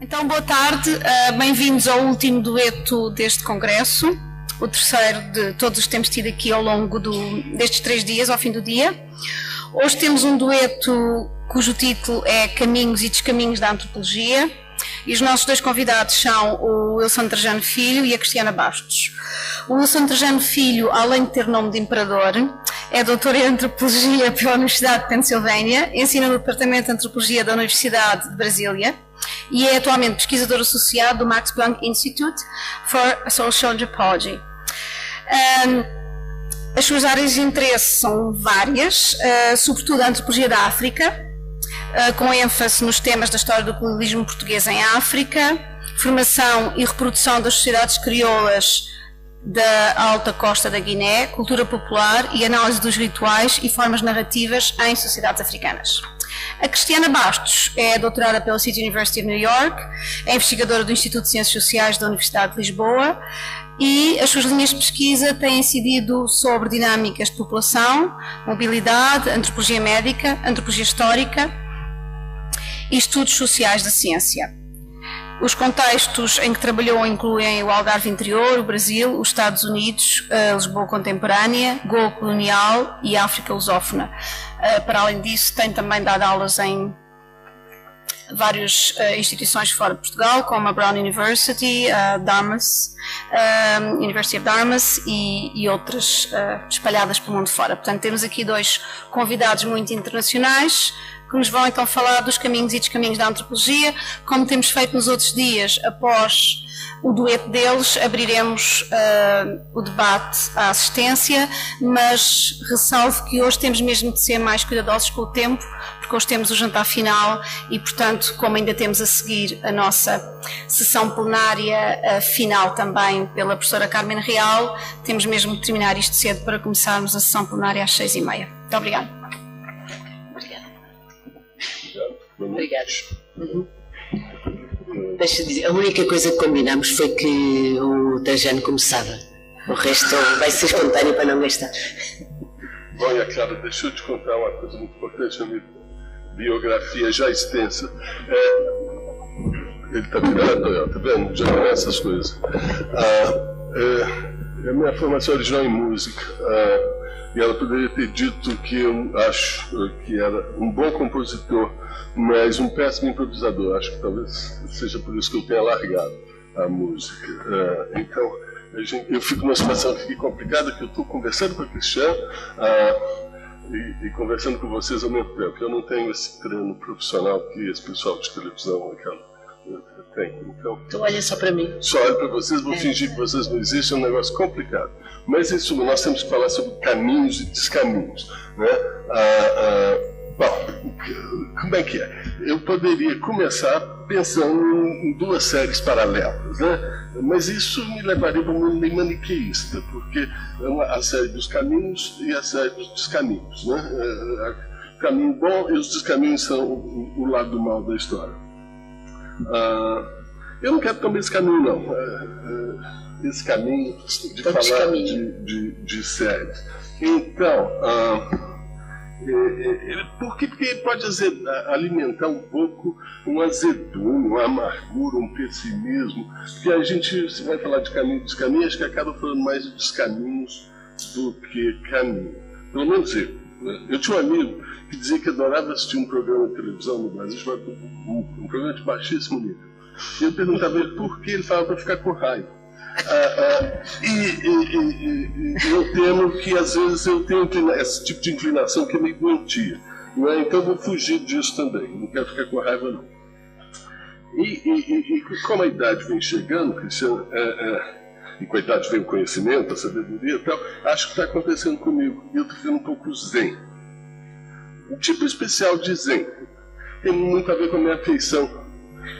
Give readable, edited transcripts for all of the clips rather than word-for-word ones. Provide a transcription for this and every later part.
Então, boa tarde, bem-vindos ao último dueto deste congresso, o terceiro de todos os que temos tido aqui ao longo destes 3 dias, ao fim do dia. Hoje temos um dueto cujo título é Caminhos e Descaminhos da Antropologia, e os nossos 2 convidados são o Wilson Trajano Filho e a Cristiana Bastos. O Wilson Trajano Filho, além de ter nome de imperador, é doutor em Antropologia pela Universidade de Pensilvânia, ensina no Departamento de Antropologia da Universidade de Brasília e é atualmente pesquisador associado do Max Planck Institute for Social Anthropology. As suas áreas de interesse são várias, sobretudo a antropologia da África, com ênfase nos temas da história do colonialismo português em África, formação e reprodução das sociedades crioulas da alta costa da Guiné, cultura popular e análise dos rituais e formas narrativas em sociedades africanas. A Cristiana Bastos é doutorada pela City University of New York, é investigadora do Instituto de Ciências Sociais da Universidade de Lisboa e as suas linhas de pesquisa têm incidido sobre dinâmicas de população, mobilidade, antropologia médica, antropologia histórica e estudos sociais da ciência. Os contextos em que trabalhou incluem o Algarve Interior, o Brasil, os Estados Unidos, Lisboa Contemporânea, Goa Colonial e África Lusófona. Para além disso, tem também dado aulas em várias instituições fora de Portugal, como a Brown University, University of Dartmouth e outras espalhadas pelo mundo fora. Portanto, temos aqui 2 convidados muito internacionais, que nos vão então falar dos caminhos e descaminhos da antropologia. Como temos feito nos outros dias, após o dueto deles, abriremos o debate à assistência, mas ressalvo que hoje temos mesmo de ser mais cuidadosos com o tempo, porque hoje temos o jantar final e, portanto, como ainda temos a seguir a nossa sessão plenária final também pela professora Carmen Real, temos mesmo de terminar isto cedo para começarmos a sessão plenária às 6h30. Muito obrigada. Obrigada. Deixa eu dizer, a única coisa que combinámos foi que o Trajano começava. O resto vai ser espontâneo para não gastar. Bom, e Clara, deixa eu te contar uma coisa muito importante na minha biografia já extensa. Ele está virando, tá vendo? Já não é essas coisas. A minha formação original em música. E ela poderia ter dito que eu acho que era um bom compositor, mas um péssimo improvisador. Acho que talvez seja por isso que eu tenha largado a música. Então, eu fico numa situação aqui complicada, que eu estou conversando com a Cristiana e conversando com vocês ao mesmo tempo. Eu não tenho esse treino profissional que esse pessoal de televisão tem. Então olha só para mim. Só olho para vocês, vou fingir que vocês não existem, é um negócio complicado. Mas isso, nós temos que falar sobre caminhos e descaminhos, né? Bom, como é que é? Eu poderia começar pensando em 2 séries paralelas, né? Mas isso me levaria para um mundo meio maniqueísta, porque é a série dos caminhos e a série dos descaminhos, né? O caminho bom e os descaminhos são o lado mal da história. Eu não quero tomar esse caminho, não. Esse caminho de falar de séries. Então, porque pode alimentar um pouco um azedume, uma amargura, um pessimismo, que a gente, se vai falar de caminho e descaminho, acho que acaba falando mais de descaminhos do que caminho. Pelo menos eu tinha um amigo que dizia que adorava assistir um programa de televisão no Brasil chamado um programa de baixíssimo nível. E eu perguntava a ele por que, ele falava para ficar com raiva. Eu temo que às vezes eu tenho esse tipo de inclinação que é meio doentia, não é? Então eu vou fugir disso também, não quero ficar com raiva não. E como a idade vem chegando, Cristiano, e com a idade vem o conhecimento, a sabedoria e tal, acho que está acontecendo comigo, e eu estou ficando um pouco zen. Um tipo especial de zen tem muito a ver com a minha afeição,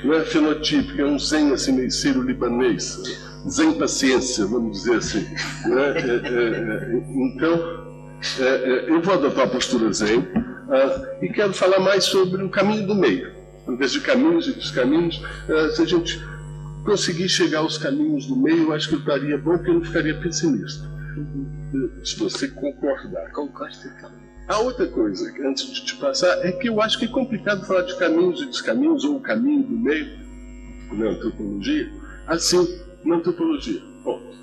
não é fenotípica, é um zen assim meio sírio-libanês, zen paciência, vamos dizer assim, né? Então eu vou adotar a postura zen e quero falar mais sobre o caminho do meio, em vez de caminhos e descaminhos. Se a gente conseguir chegar aos caminhos do meio, eu acho que eu estaria bom, porque eu não ficaria pessimista. Se você concordar. Concordo, então. A outra coisa, antes de te passar, é que eu acho que é complicado falar de caminhos e descaminhos, ou o caminho do meio, na antropologia, assim, na antropologia. Ponto.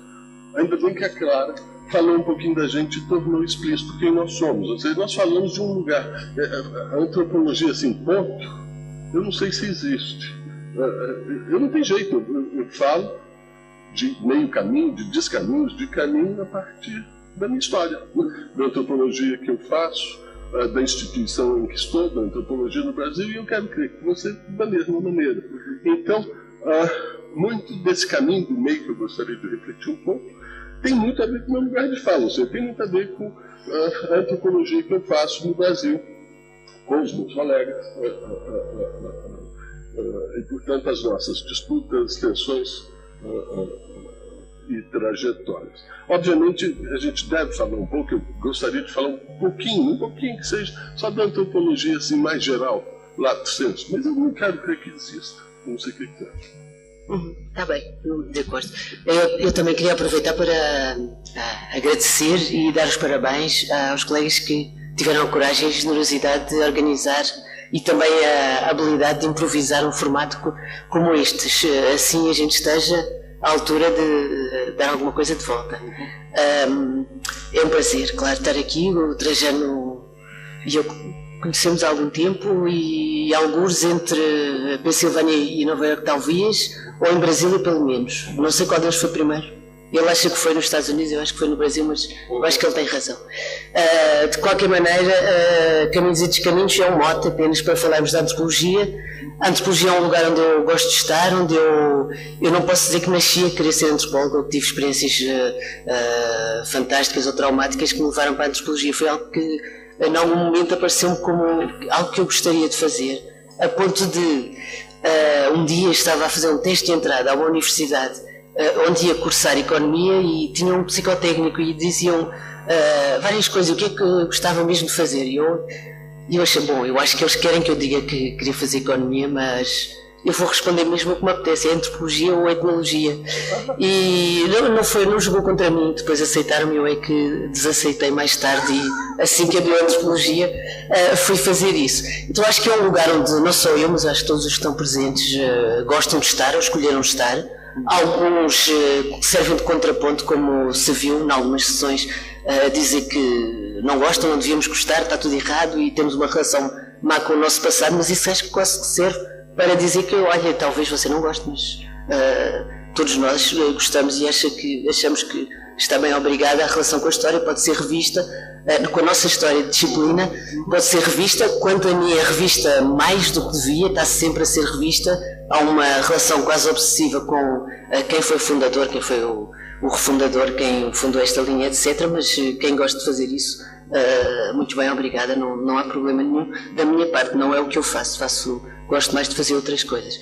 Ainda bem que a Clara falou um pouquinho da gente e tornou explícito quem nós somos. Ou seja, nós falamos de um lugar. A antropologia, assim, ponto, eu não sei se existe. Eu não tenho jeito, eu falo de meio caminho, de descaminhos, de caminho a partir da minha história, da antropologia que eu faço, da instituição em que estou, da antropologia no Brasil, e eu quero crer que você da mesma maneira. Então, muito desse caminho do meio que eu gostaria de refletir um pouco, tem muito a ver com o meu lugar de fala, ou seja, tem muito a ver com a antropologia que eu faço no Brasil, com os meus colegas, e, portanto, as nossas disputas, tensões e trajetórias. Obviamente, a gente deve falar um pouco, eu gostaria de falar um pouquinho que seja só da antropologia assim, mais geral, lato sensu, mas eu não quero crer que exista, não sei o que você acha. Está bem, de acordo. Eu também queria aproveitar para agradecer e dar os parabéns aos colegas que tiveram a coragem e a generosidade de organizar e também a habilidade de improvisar um formato como este. Assim a gente esteja à altura de dar alguma coisa de volta. É um prazer, claro, estar aqui. O Trajano e eu conhecemos há algum tempo e alguns entre Pensilvânia e Nova Iorque talvez, ou em Brasília pelo menos. Não sei qual deles foi primeiro. Ele acha que foi nos Estados Unidos, eu acho que foi no Brasil, mas eu acho que ele tem razão. De qualquer maneira, Caminhos e Descaminhos é um mote apenas para falarmos da antropologia. A antropologia é um lugar onde eu gosto de estar, onde eu não posso dizer que nasci a querer ser antropólogo, ou que tive experiências fantásticas ou traumáticas que me levaram para a antropologia. Foi algo que em algum momento apareceu-me como algo que eu gostaria de fazer, a ponto de um dia estava a fazer um teste de entrada a uma universidade onde ia cursar economia e tinha um psicotécnico e diziam várias coisas, o que é que eu gostava mesmo de fazer, e eu achei, bom, eu acho que eles querem que eu diga que queria fazer economia, mas eu vou responder mesmo o que me apetece, é antropologia ou etnologia. E não jogou contra mim, depois aceitaram-me, eu é que desaceitei mais tarde e assim que abriu a antropologia fui fazer isso. Então acho que é um lugar onde não só eu, mas acho que todos os que estão presentes gostam de estar ou escolheram estar. Alguns servem de contraponto, como se viu em algumas sessões, dizer que não gostam, não devíamos gostar, está tudo errado e temos uma relação má com o nosso passado, mas isso acho que quase que serve para dizer que, olha, talvez você não goste, mas todos nós gostamos e achamos que está bem obrigada. A relação com a história pode ser revista, com a nossa história de disciplina, pode ser revista, quanto a mim é revista mais do que devia, está sempre a ser revista. Há uma relação quase obsessiva com quem foi fundador, quem foi o refundador, quem fundou esta linha, etc. Mas quem gosta de fazer isso, muito bem, obrigada, não há problema nenhum da minha parte, não é o que eu faço, gosto mais de fazer outras coisas.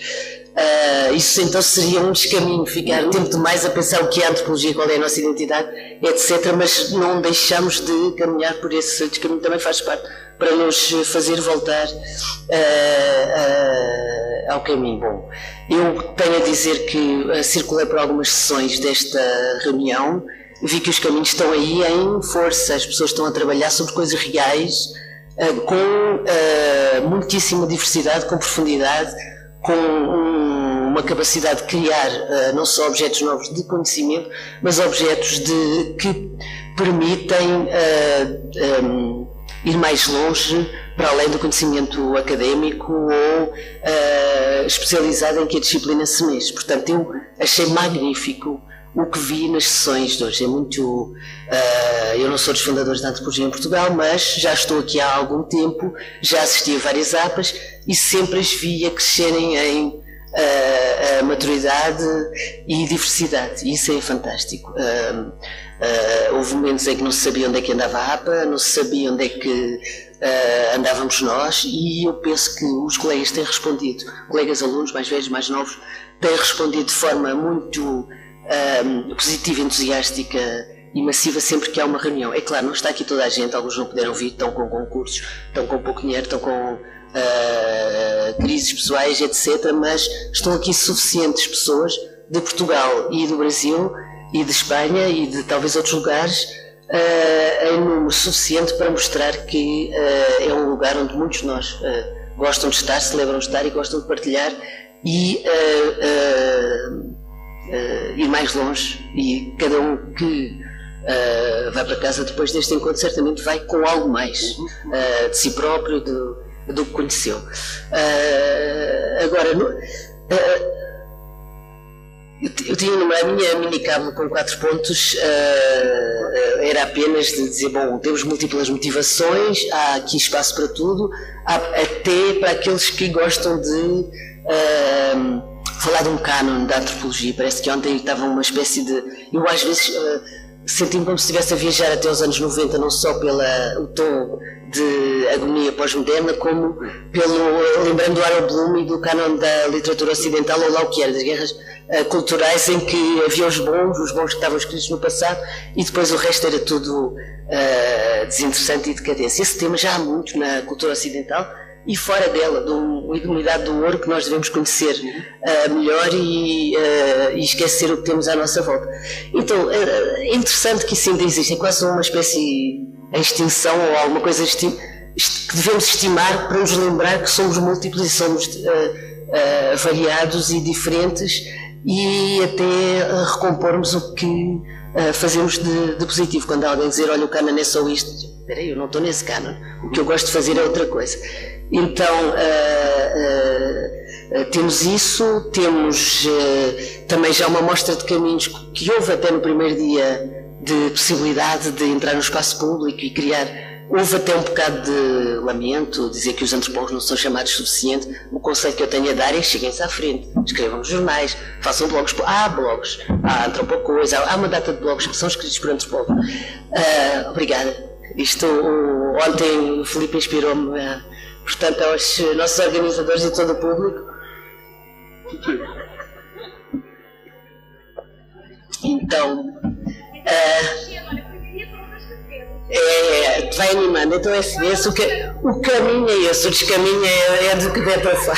Isso então seria um descaminho, ficar tempo demais a pensar o que é a antropologia, qual é a nossa identidade, etc. Mas não deixamos de caminhar por esse descaminho, também faz parte, para nos fazer voltar ao caminho. Bom, eu tenho a dizer que circulei por algumas sessões desta reunião, vi que os caminhos estão aí em força, as pessoas estão a trabalhar sobre coisas reais, com muitíssima diversidade, com profundidade, com uma capacidade de criar não só objetos novos de conhecimento, mas objetos que permitem ir mais longe, para além do conhecimento académico ou especializado em que a disciplina se mexe. Portanto, eu achei magnífico o que vi nas sessões de hoje. É muito... eu não sou dos fundadores da antropologia em Portugal, mas já estou aqui há algum tempo, já assisti a várias APAs e sempre as vi a crescerem em maturidade e diversidade. Isso é fantástico. Houve momentos em que não se sabia onde é que andava a APA, não se sabia onde é que andávamos nós, e eu penso que os colegas têm respondido, colegas alunos mais velhos, mais novos, têm respondido de forma muito positiva, entusiástica e massiva sempre que há uma reunião. É claro, não está aqui toda a gente, alguns não puderam vir, estão com concursos, estão com pouco dinheiro, estão com crises pessoais, etc. Mas estão aqui suficientes pessoas de Portugal e do Brasil e de Espanha e de talvez outros lugares em número suficiente para mostrar que é um lugar onde muitos de nós gostam de estar, se lembram de estar e gostam de partilhar e ir mais longe, e cada um que vai para casa depois deste encontro certamente vai com algo mais de si próprio, do que conheceu. Agora, eu tinha a minha minicábula com 4 pontos, era apenas de dizer, bom, temos múltiplas motivações, há aqui espaço para tudo, até para aqueles que gostam de falar de um cânon da antropologia. Parece que ontem estava uma espécie de... Eu às vezes senti-me como se estivesse a viajar até os anos 90, não só pelo tom de agonia pós-moderna, como lembrando do Harold Bloom e do cânon da literatura ocidental, ou lá o que era, das guerras culturais, em que havia os bons que estavam escritos no passado, e depois o resto era tudo desinteressante e decadência. Esse tema já há muito na cultura ocidental e fora dela, da idoneidade do ouro, que nós devemos conhecer melhor e esquecer o que temos à nossa volta. Então, é interessante que isso ainda existe, é quase uma espécie em extinção, ou alguma coisa que devemos estimar para nos lembrar que somos múltiplos e somos variados e diferentes, e até recompormos o que fazemos de positivo. Quando alguém dizer, olha, o cânon é só isto, espera aí, eu não estou nesse cânon, o que eu gosto de fazer é outra coisa. Então, temos isso, temos também já uma mostra de caminhos que houve até no primeiro dia, de possibilidade de entrar no espaço público e criar. Houve até um bocado de lamento, dizer que os antropólogos não são chamados suficiente. O conselho que eu tenho a dar é: cheguem-se à frente, escrevam nos jornais, façam blogs. Há blogs, há Antropocoisa, há uma data de blogs que são escritos por antropólogos. Obrigada. Ontem o Filipe inspirou-me, portanto, aos nossos organizadores e todo o público. Então, vai animando. Então é esse, o caminho é esse, o descaminho é do que deve passar.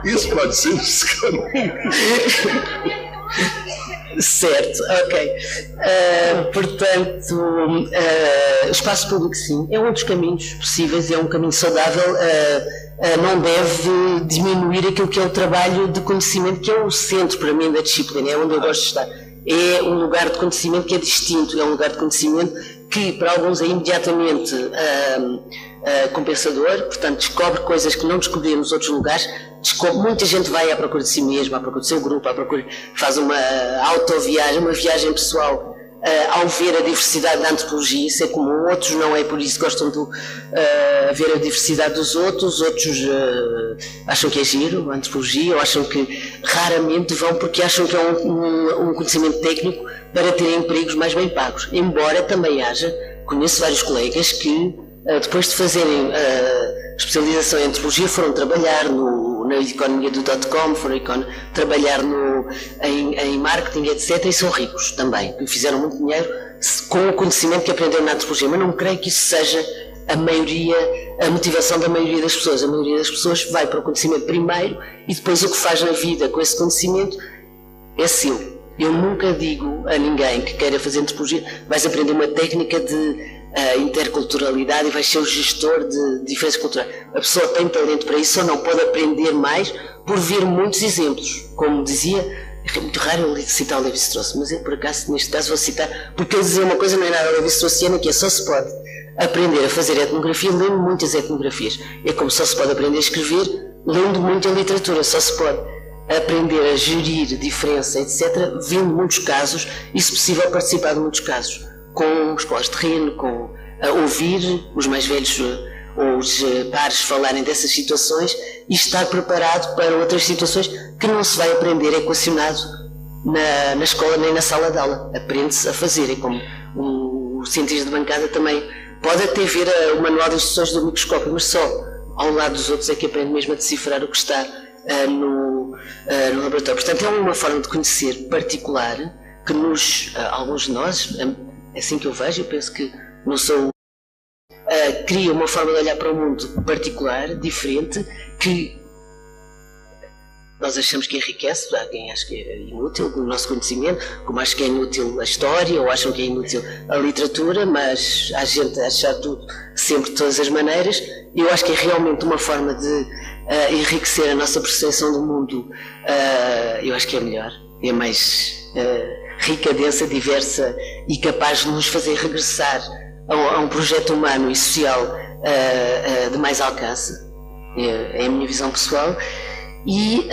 Isso pode ser descaminho. Certo, ok. Portanto, o espaço público, sim, é um dos caminhos possíveis, é um caminho saudável. Não deve diminuir aquilo que é o trabalho de conhecimento, que é o centro para mim da disciplina, é onde eu gosto de estar. É um lugar de conhecimento que é distinto, é um lugar de conhecimento que para alguns é imediatamente compensador, portanto descobre coisas que não descobria nos outros lugares. Muita gente vai à procura de si mesma, à procura do seu grupo, faz uma autoviagem, uma viagem pessoal ao ver a diversidade da antropologia. Isso é comum, outros não é por isso, gostam de ver a diversidade dos outros acham que é giro a antropologia, ou acham que raramente vão porque acham que é um conhecimento técnico para terem empregos mais bem pagos, embora também conheço vários colegas que depois de fazerem especialização em antropologia foram trabalhar na economia do .com, foram trabalhar em marketing, etc, e são ricos também, e fizeram muito dinheiro com o conhecimento que aprenderam na antropologia. Mas não creio que isso seja a motivação da maioria das pessoas. A maioria das pessoas vai para o conhecimento primeiro e depois o que faz na vida com esse conhecimento é seu. Eu nunca digo a ninguém que queira fazer antropologia: vais aprender uma técnica de interculturalidade e vais ser o gestor de diferenças culturais. A pessoa tem talento para isso, ou não pode aprender mais por ver muitos exemplos. Como dizia, é muito raro eu citar o Lévi-Strauss, mas eu por acaso neste caso vou citar, porque ele dizia uma coisa, não é nada Lévi-Straussiana, que é: só se pode aprender a fazer etnografia lendo muitas etnografias. É como só se pode aprender a escrever lendo muita literatura, só se pode aprender a gerir diferença, etc, vendo muitos casos e, se possível, participar de muitos casos, com os pós-terreno, com ouvir os mais velhos ou os pares falarem dessas situações e estar preparado para outras situações que não se vai aprender equacionado na escola nem na sala de aula. Aprende-se a fazer. É como o cientista de bancada também pode até ver o manual de instruções do microscópio, mas só ao lado dos outros é que aprende mesmo a decifrar o que está no laboratório. Portanto, é uma forma de conhecer particular que alguns de nós, é assim que eu vejo, eu penso que não sou, cria uma forma de olhar para o mundo particular, diferente, que nós achamos que enriquece. Há quem acha que é inútil o nosso conhecimento, como acho que é inútil a história, ou acham que é inútil a literatura, mas há gente a achar tudo sempre de todas as maneiras. Eu acho que é realmente uma forma de enriquecer a nossa percepção do mundo, eu acho que é melhor, é mais rica, densa, diversa e capaz de nos fazer regressar a um projeto humano e social de mais alcance. É a minha visão pessoal. E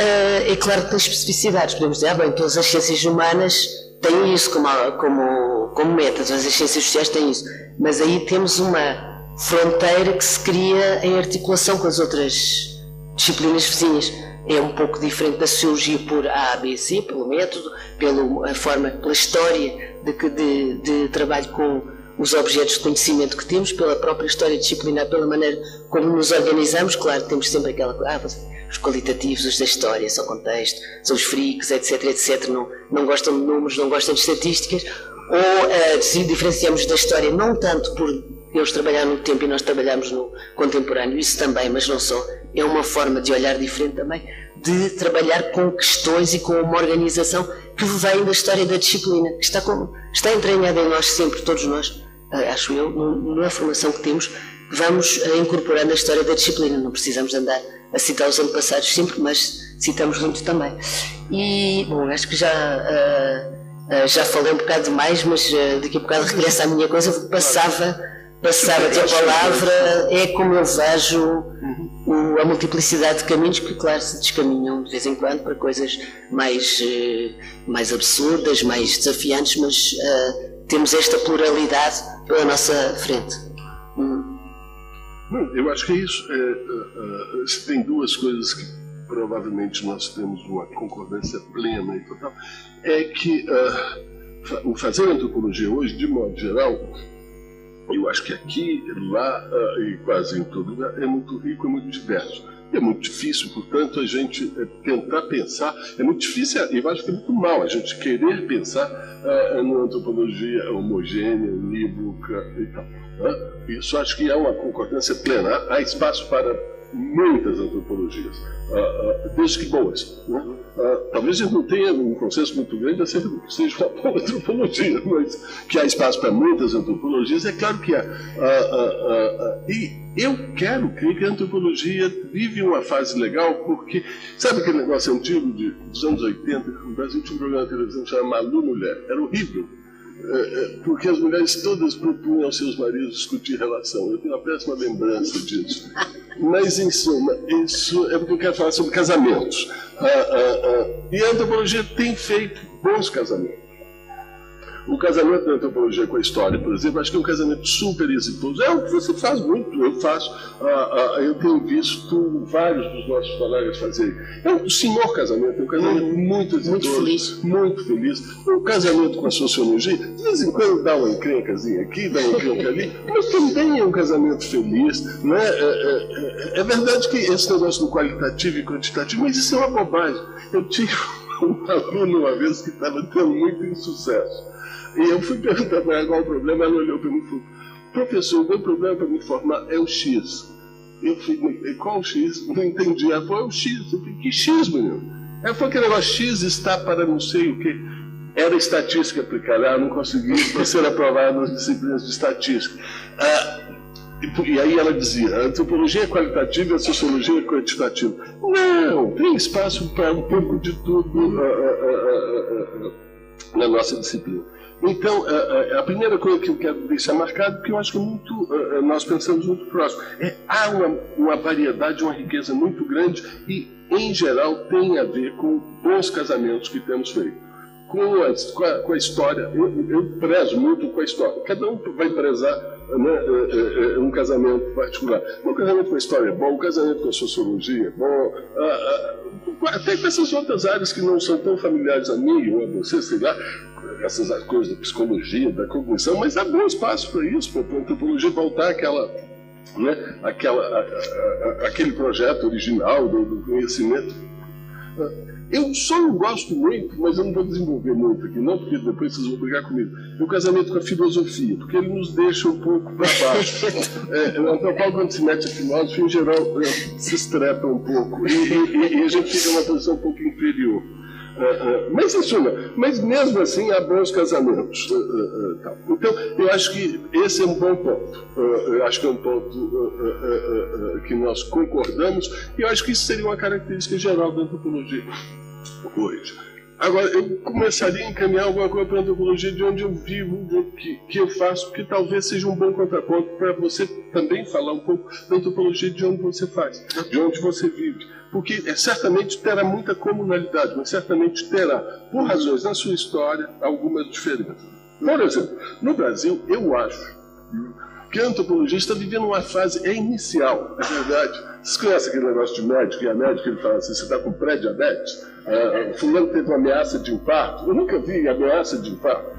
é claro que tem especificidades. Podemos dizer, bem, todas as ciências humanas têm isso como meta, todas as ciências sociais têm isso. Mas aí temos uma fronteira que se cria em articulação com as outras disciplinas vizinhas. É um pouco diferente da sociologia por A, B, C, pelo método, pela forma, pela história de trabalho com os objetos de conhecimento que temos, pela própria história disciplinar, pela maneira como nos organizamos. Claro, temos sempre aquela coisa, os qualitativos, os da história, são contexto, são os freaks, etc, etc, não gostam de números, não gostam de estatísticas, ou se diferenciamos da história não tanto por eles trabalharam no tempo e nós trabalhamos no contemporâneo, isso também, mas não só, é uma forma de olhar diferente também, de trabalhar com questões e com uma organização que vem da história da disciplina, que está entranhada em nós sempre, todos nós, acho eu, na formação que temos, vamos incorporando a história da disciplina, não precisamos andar a citar os antepassados sempre, mas citamos muito também. E, bom, acho que já falei um bocado demais, mas daqui a bocado regresso à minha coisa, passava-te a palavra, é como eu vejo a multiplicidade de caminhos que, claro, se descaminham de vez em quando para coisas mais absurdas, mais desafiantes, mas temos esta pluralidade pela nossa frente. Eu acho que é isso. Se tem duas coisas que provavelmente nós temos uma concordância plena e total, é que o fazer antropologia hoje, de modo geral, eu acho que aqui, lá e quase em todo lugar, é muito rico, é muito diverso. É muito difícil, portanto, a gente tentar pensar, é muito difícil, e eu acho que é muito mal a gente querer pensar numa antropologia homogênea, unívoca e tal. Isso acho que é uma concordância plena. Há espaço para muitas antropologias, desde que boas. Talvez a gente não tenha um consenso muito grande acerca do que seja uma boa antropologia, mas que há espaço para muitas antropologias, é claro que há. E eu quero crer que a antropologia vive uma fase legal, porque, sabe aquele negócio antigo dos anos 80, no Brasil tinha um programa de televisão chamado Malu Mulher, era horrível. Porque as mulheres todas propunham aos seus maridos discutir relação. Eu tenho uma péssima lembrança disso. Mas, em suma, isso é porque eu quero falar sobre casamentos. E a antropologia tem feito bons casamentos. O casamento da antropologia com a história, por exemplo, acho que é um casamento super exitoso. É o que você faz muito, eu faço. Eu tenho visto vários dos nossos colegas fazerem. É um senhor casamento, é um casamento muito exitoso. Muito feliz. Um casamento com a sociologia, de vez em quando dá uma encrencazinha aqui, dá uma encrenca ali, mas também é um casamento feliz. Né? É verdade que esse negócio do qualitativo e quantitativo, mas isso é uma bobagem. Eu tive um aluno uma vez que estava tendo muito insucesso. E eu fui perguntar para ela qual o problema, ela olhou para mim e falou: professor, o meu problema para me formar é o X. Eu falei: qual o X? Não entendi. Ela falou: é o X. Eu falei: que X, menino? Ela falou que o negócio X está para não sei o que. Era estatística aplicada, não consegui ser aprovada nas disciplinas de estatística. E aí ela dizia: a antropologia é qualitativa e a sociologia é quantitativa. Não, tem espaço para um pouco de tudo na nossa disciplina. Então, a primeira coisa que eu quero deixar marcado, porque eu acho que nós pensamos muito próximo, há uma variedade, uma riqueza muito grande e, em geral, tem a ver com bons casamentos que temos feito. Com a história, eu prezo muito com a história. Cada um vai prezar, né, um casamento particular. Um casamento com a história é bom, um casamento com a sociologia é bom, até com essas outras áreas que não são tão familiares a mim ou a você, sei lá, essas coisas da psicologia, da cognição, mas há bom espaço para isso, para a antropologia voltar aquele projeto original do conhecimento. Eu só não gosto muito, mas eu não vou desenvolver muito aqui, não, porque depois vocês vão brigar comigo. O casamento com a filosofia, porque ele nos deixa um pouco para baixo. O antropólogo, quando se mete a filósofo, em geral, se estrepa um pouco e a gente fica numa posição um pouco inferior. Mas, em suma, mas mesmo assim há bons casamentos. Então, eu acho que esse é um bom ponto. Eu acho que é um ponto que nós concordamos, e eu acho que isso seria uma característica geral da antropologia hoje. Agora, eu começaria a encaminhar alguma coisa para a antropologia de onde eu vivo, que eu faço, que talvez seja um bom contraponto para você também falar um pouco da antropologia de onde você faz, de onde você vive. Porque certamente terá muita comunalidade, mas certamente terá, por razões na sua história, algumas diferenças. Por exemplo, no Brasil, eu acho que a antropologia está vivendo uma fase inicial, é verdade. Vocês conhecem aquele negócio de médico, e a médica ele fala assim, você está com pré-diabetes? Fulano teve uma ameaça de infarto. Eu nunca vi ameaça de infarto,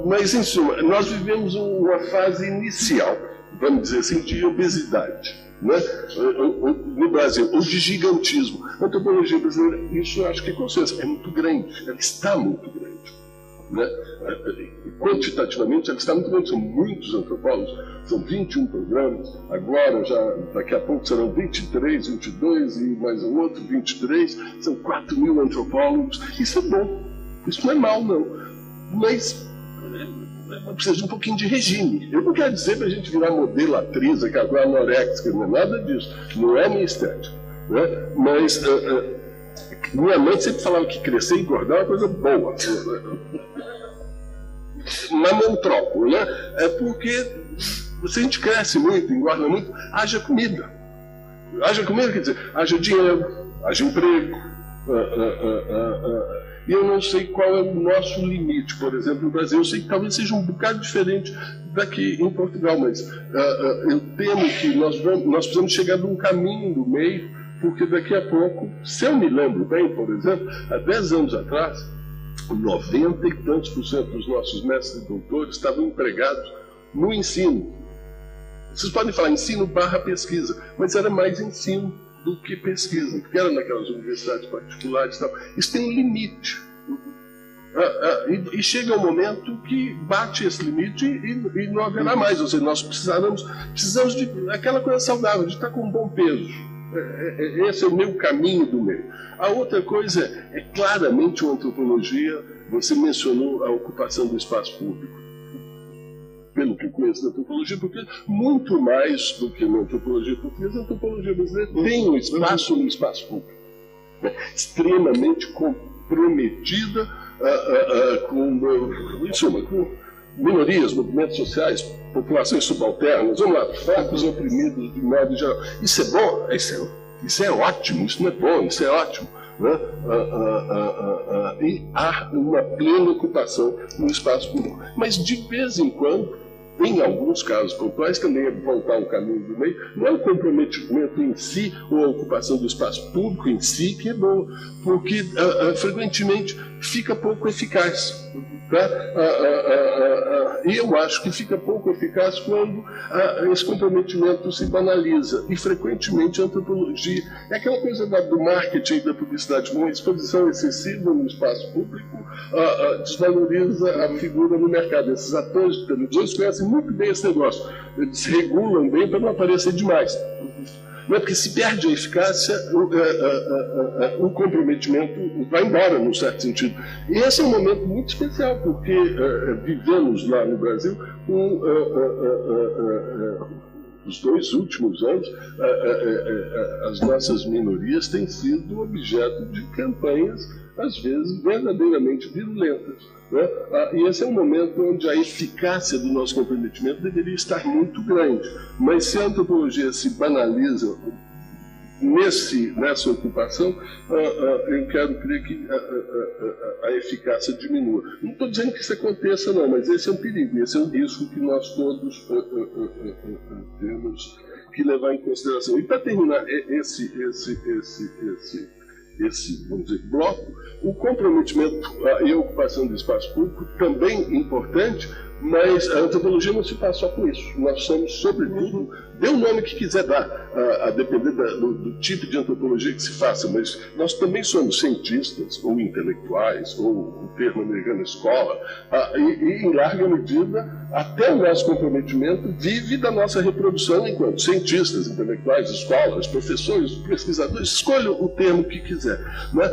mas em suma, nós vivemos uma fase inicial, vamos dizer assim, de obesidade, né? No Brasil, ou de gigantismo. A antropologia brasileira, isso eu acho que com certeza é muito grande, ela está muito grande, né? Quantitativamente ela está muito grande, são muitos antropólogos, são 21 programas, agora já daqui a pouco serão 23, 22 e mais um outro 23, são 4.000 antropólogos. Isso é bom, isso não é mal não, mas precisa de um pouquinho de regime. Eu não quero dizer para a gente virar modelo, atriz, aquela anorexica, não é nada disso, não é minha estética, né? Mas minha mãe sempre falava que crescer e engordar é uma coisa boa. Mamantrópolo, né? É porque se a gente cresce muito, engorda muito, haja comida. Haja comida quer dizer, haja dinheiro, haja emprego. E eu não sei qual é o nosso limite, por exemplo, no Brasil. Eu sei que talvez seja um bocado diferente daqui em Portugal, mas eu temo que nós precisamos chegar num caminho do meio, porque daqui a pouco, se eu me lembro bem, por exemplo, há 10 anos atrás, 90 e tantos % dos nossos mestres e doutores estavam empregados no ensino. Vocês podem falar ensino/pesquisa, mas era mais ensino do que pesquisa, porque era naquelas universidades particulares e tal. Isso tem um limite. E chega um momento que bate esse limite e não haverá mais. Ou seja, nós precisamos de aquela coisa saudável, de estar com um bom peso. Esse é o meu caminho do meio. A outra coisa é claramente uma antropologia. Você mencionou a ocupação do espaço público. Pelo que eu conheço da antropologia, porque muito mais do que na antropologia portuguesa, a antropologia brasileira tem um espaço no espaço público, né? Extremamente comprometida com minorias, movimentos sociais, populações subalternas, vamos lá, fracos oprimidos de modo geral. Isso é bom? Isso é ótimo, isso não é bom, isso é ótimo, né? E há uma plena ocupação no espaço público. Mas de vez em quando, em alguns casos pontuais, também é voltar ao caminho do meio, não é o comprometimento em si ou a ocupação do espaço público em si que é bom, porque frequentemente fica pouco eficaz. Tá? E eu acho que fica pouco eficaz quando esse comprometimento se banaliza. E frequentemente a antropologia é aquela coisa do marketing e da publicidade, uma exposição excessiva no espaço público desvaloriza a figura no mercado. Esses atores de televisão conhecem muito bem esse negócio. Eles se regulam bem para não aparecer demais. Não é porque se perde a eficácia, o comprometimento vai embora, num certo sentido. E esse é um momento muito especial, porque vivemos lá no Brasil os 2 últimos anos, as nossas minorias têm sido objeto de campanhas, às vezes, verdadeiramente virulentas, né? E esse é um momento onde a eficácia do nosso comprometimento deveria estar muito grande. Mas se a antropologia se banaliza nessa ocupação, eu quero crer que a eficácia diminua. Não estou dizendo que isso aconteça, não, mas esse é um perigo, esse é um risco que nós todos temos que levar em consideração. E para terminar esse vamos dizer, bloco, o comprometimento e a ocupação do espaço público também importante, Mas a antropologia não se faz só com isso. Nós somos, sobretudo, dê o nome que quiser dar, a depender do tipo de antropologia que se faça, mas nós também somos cientistas, ou intelectuais, ou o termo americano escola, e em larga medida, até o nosso comprometimento vive da nossa reprodução enquanto cientistas, intelectuais, escolas, professores, pesquisadores, escolha o termo que quiser. Né?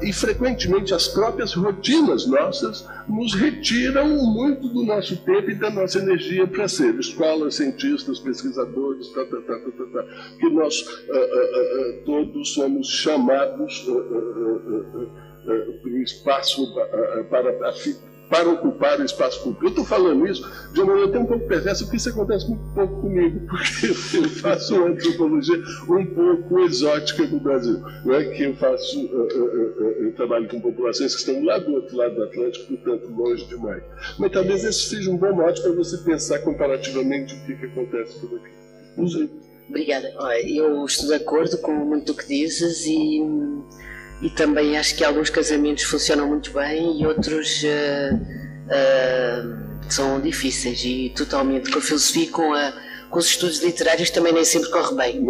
E frequentemente as próprias rotinas nossas nos retiram muito do nosso tempo e da nossa energia para ser escolas, cientistas, pesquisadores, que nós todos somos chamados para o espaço para ocupar o espaço público. Eu estou falando isso de uma maneira até um pouco perversa, porque isso acontece muito pouco comigo, porque eu faço uma antropologia um pouco exótica no Brasil, não é? Que eu faço, eu trabalho com populações que estão lá do outro lado do Atlântico, portanto longe demais. Mas talvez esse seja um bom mote para você pensar comparativamente o que acontece por aqui. Não sei. Obrigada. Eu estou de acordo com muito o que dizes e também acho que alguns casamentos funcionam muito bem e outros são difíceis, e totalmente com a filosofia e com os estudos literários também nem sempre corre bem.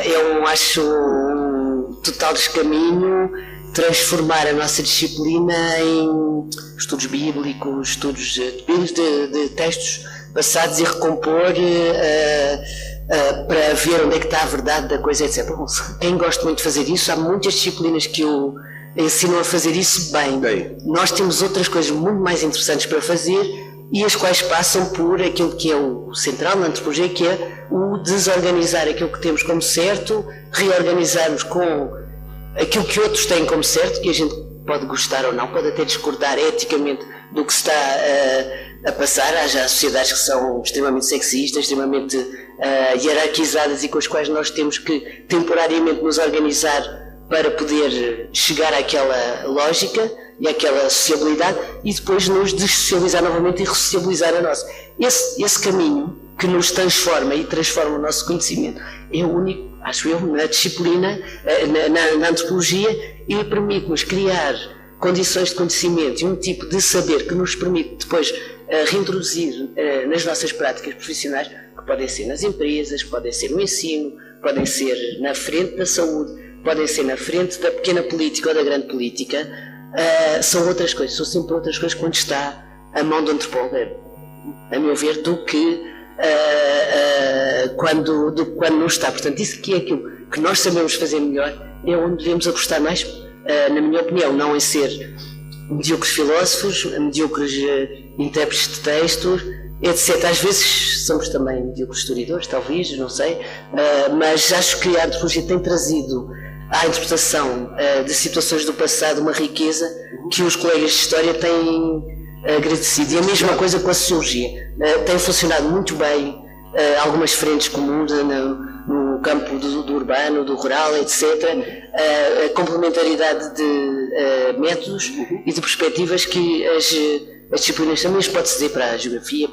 Eu acho um total descaminho transformar a nossa disciplina em estudos bíblicos, estudos de textos passados e recompor para ver onde é que está a verdade da coisa, etc. Bom, quem gosta muito de fazer isso, há muitas disciplinas que o ensinam a fazer isso bem. Nós temos outras coisas muito mais interessantes para fazer e as quais passam por aquilo que é o central na antropologia, que é o desorganizar aquilo que temos como certo, reorganizarmos com aquilo que outros têm como certo, que a gente pode gostar ou não, pode até discordar eticamente do que se está a passar. Há já sociedades que são extremamente sexistas, extremamente hierarquizadas e com as quais nós temos que temporariamente nos organizar para poder chegar àquela lógica e àquela sociabilidade e depois nos dessocializar novamente e ressociabilizar a nossa. Esse caminho que nos transforma e transforma o nosso conhecimento é o único, acho eu, na disciplina, na antropologia, e permite-nos criar condições de conhecimento e um tipo de saber que nos permite depois reintroduzir nas nossas práticas profissionais, que podem ser nas empresas, podem ser no ensino, podem ser na frente da saúde, podem ser na frente da pequena política ou da grande política. São outras coisas, são sempre outras coisas quando está a mão do antropólogo, a meu ver, do que quando não está. Portanto, isso que é aquilo que nós sabemos fazer melhor, é onde devemos apostar mais, na minha opinião, não em ser medíocres filósofos, medíocres intérpretes de textos, etc. Às vezes somos também medíocres historiadores, talvez, não sei, mas acho que a antropologia tem trazido à interpretação de situações do passado uma riqueza que os colegas de história têm agradecido. E a mesma coisa com a sociologia. Tem funcionado muito bem algumas frentes comuns no campo do urbano, do rural, etc. A complementaridade de métodos e de perspectivas que as disciplinas também pode-se dizer para a geografia,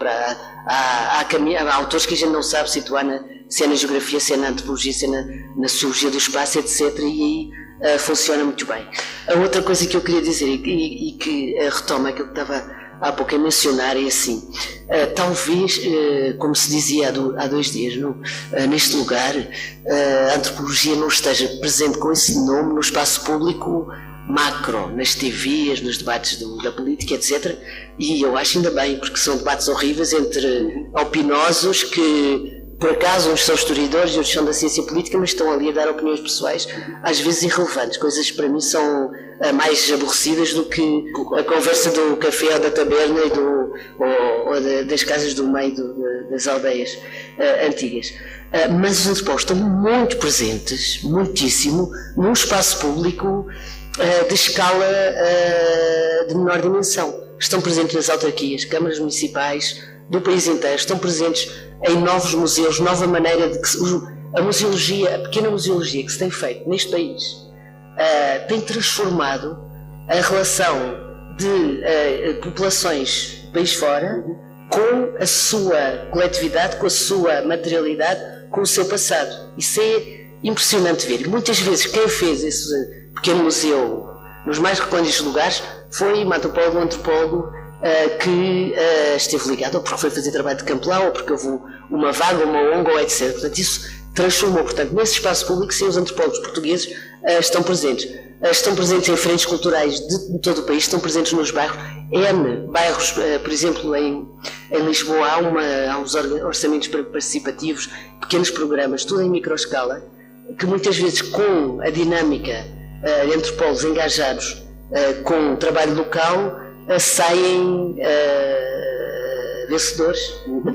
há autores que a gente não sabe situar se é na geografia, se é na antropologia, se é na sociologia do espaço, etc. E aí funciona muito bem. A outra coisa que eu queria dizer e que retoma aquilo que estava há pouco a mencionar é assim, talvez, como se dizia há 2 dias neste lugar, a antropologia não esteja presente com esse nome no espaço público macro, nas TVs, nos debates da política, etc. E eu acho ainda bem, porque são debates horríveis entre opinosos que, por acaso, uns são historiadores e outros são da ciência política, mas estão ali a dar opiniões pessoais, às vezes irrelevantes, coisas que para mim são mais aborrecidas do que a conversa do café ou da taberna ou das casas do meio das aldeias antigas. Mas os antropólogos estão muito presentes, muitíssimo, num espaço público de escala de menor dimensão. Estão presentes nas autarquias, câmaras municipais do país inteiro, estão presentes em novos museus, nova maneira de que a museologia, a pequena museologia que se tem feito neste país, tem transformado a relação de populações do país fora com a sua coletividade, com a sua materialidade, com o seu passado. Isso é impressionante ver. Muitas vezes quem fez esse pequeno museu nos mais recônditos lugares foi um antropólogo que esteve ligado, ou porque foi fazer trabalho de campo lá, ou porque houve uma vaga, uma ONG, ou etc. Portanto, isso transformou. Portanto, nesse espaço público, sim, os antropólogos portugueses estão presentes. Estão presentes em frentes culturais de todo o país, estão presentes nos bairros. Bairros, por exemplo, em Lisboa, há uns orçamentos participativos, pequenos programas, tudo em microescala, que muitas vezes, com a dinâmica de antropólogos engajados com o trabalho local, saem vencedores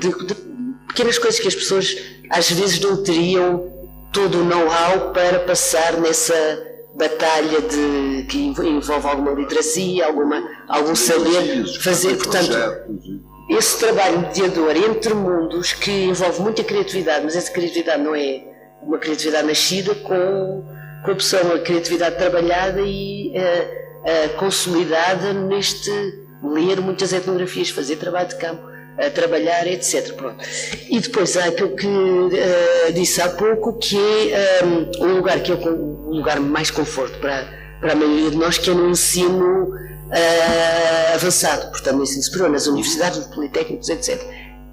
de pequenas coisas que as pessoas às vezes não teriam todo o know-how para passar nessa batalha que envolve alguma literacia, algum saber fazer. Portanto, esse trabalho mediador entre mundos, que envolve muita criatividade, mas essa criatividade não é uma criatividade nascida com a pessoa, uma criatividade trabalhada e consolidada neste ler muitas etnografias, fazer trabalho de campo, trabalhar, etc. Pronto. E depois há aquilo que disse há pouco, que é um lugar que é um lugar mais conforto para a maioria de nós, que é no ensino avançado, portanto no ensino superior, nas universidades, nos politécnicos, etc.